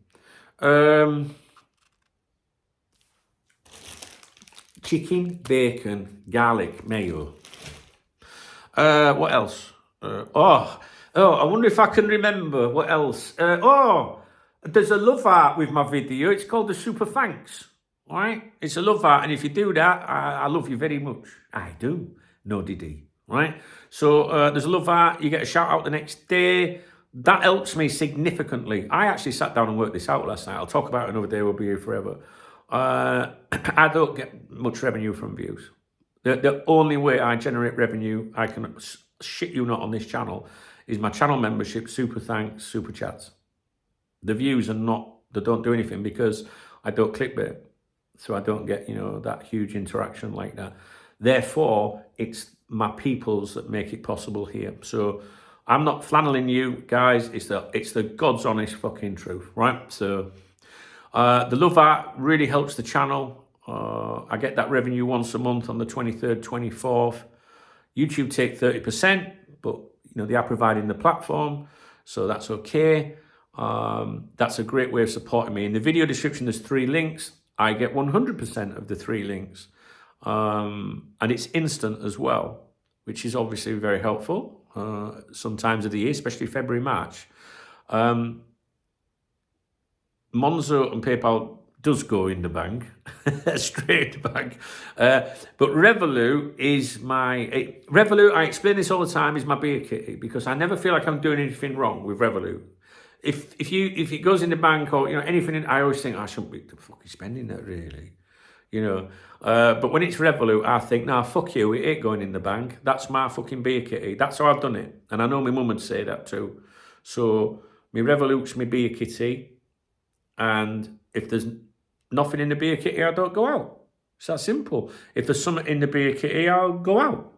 Chicken, bacon, garlic, mayo. What else? I wonder if I can remember what else. There's a love art with my video. It's called the Super Thanks. All right? It's a love art, and if you do that, I love you very much. I do. No diddy. Right? So there's a love art. You get a shout out the next day. That helps me significantly. I actually sat down and worked this out last night. I'll talk about it another day. We'll be here forever. I don't get much revenue from views. The only way I generate revenue, I can shit you not on this channel, is my channel membership, super thanks, super chats. The views are not, they don't do anything because I don't clickbait. So I don't get, that huge interaction like that. Therefore, it's my peoples that make it possible here. So I'm not flanneling you guys. It's the God's honest fucking truth, right? So the love art really helps the channel. I get that revenue once a month on the 23rd, 24th. YouTube take 30%, but they are providing the platform, so that's okay. That's a great way of supporting me. In the video description, there's 3 links. I get 100% of the 3 links. And it's instant as well, which is obviously very helpful sometimes of the year, especially February, March. Monzo and PayPal does go in the bank, straight in the bank. But Revolut is Revolut, I explain this all the time, is my beer kitty, because I never feel like I'm doing anything wrong with Revolut. If it goes in the bank or anything, I always think I shouldn't be fucking spending that really. But when it's Revolut, I think, nah, fuck you, it ain't going in the bank. That's my fucking beer kitty. That's how I've done it. And I know my mum would say that too. So my Revolut's my beer kitty. And if there's nothing in the beer kitty, I don't go out. It's that simple. If there's something in the beer kitty, I'll go out.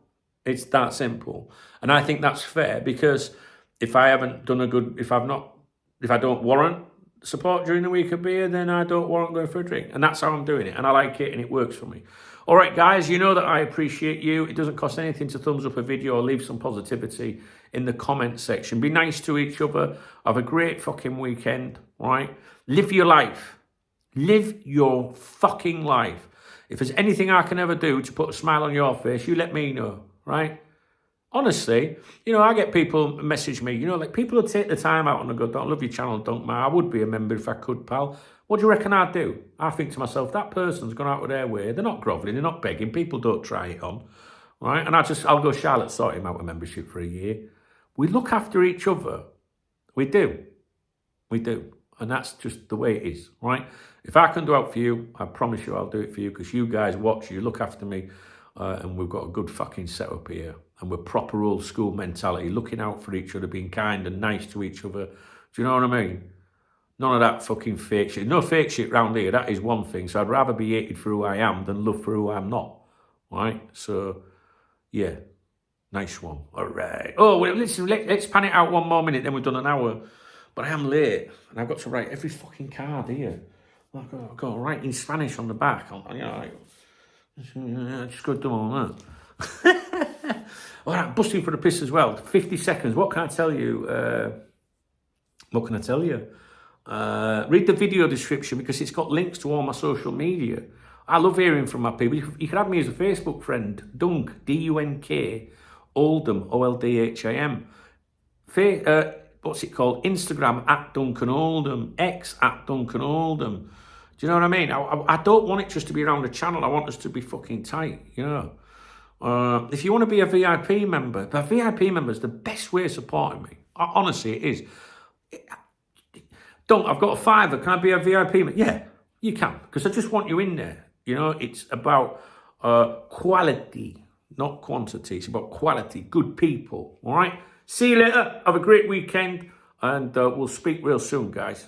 It's that simple. And I think that's fair, because if I haven't done if I don't warrant support during the week of beer, then I don't warrant going for a drink. And that's how I'm doing it. And I like it, and it works for me. All right, guys, you know that I appreciate you. It doesn't cost anything to thumbs up a video or leave some positivity in the comment section. Be nice to each other. Have a great fucking weekend, right? Live your life. Live your fucking life. If there's anything I can ever do to put a smile on your face, you let me know, right? Honestly, I get people message me, like people will take the time out and go, don't love your channel, don't mind. I would be a member if I could, pal. What do you reckon I'd do? I think to myself, that person's gone out of their way. They're not grovelling, they're not begging. People don't try it on, right? And I'll go, Charlotte, sort him out with membership for a year. We look after each other. We do. We do. And that's just the way it is, right? If I can do out for you, I promise you I'll do it for you, because you guys watch, you look after me, and we've got a good fucking setup here. And we're proper old school mentality, looking out for each other, being kind and nice to each other. Do you know what I mean? None of that fucking fake shit. No fake shit round here, that is one thing. So I'd rather be hated for who I am than loved for who I'm not, right? So, yeah, nice one. All right. Oh, well, listen, let's pan it out one more minute, then we've done an hour. But I am late, and I've got to write every fucking card here. I've got to write in Spanish on the back. Just got to do all that. All right, busting for the piss as well. 50 seconds. What can I tell you? Read the video description, because it's got links to all my social media. I love hearing from my people. You can add me as a Facebook friend. Dunk, D-U-N-K, Oldham, O-L-D-H-A-M. What's it called? Instagram, @Duncan Oldham. X, @Duncan Oldham. Do you know what I mean? I don't want it just to be around the channel. I want us to be fucking tight, If you want to be a VIP member, the VIP member is the best way of supporting me. Honestly, it is. Don't, I've got a fiver, can I be a VIP? Yeah, you can, because I just want you in there. You know, it's about quality, not quantity. It's about quality, good people, all right? See you later. Have a great weekend, and we'll speak real soon, guys.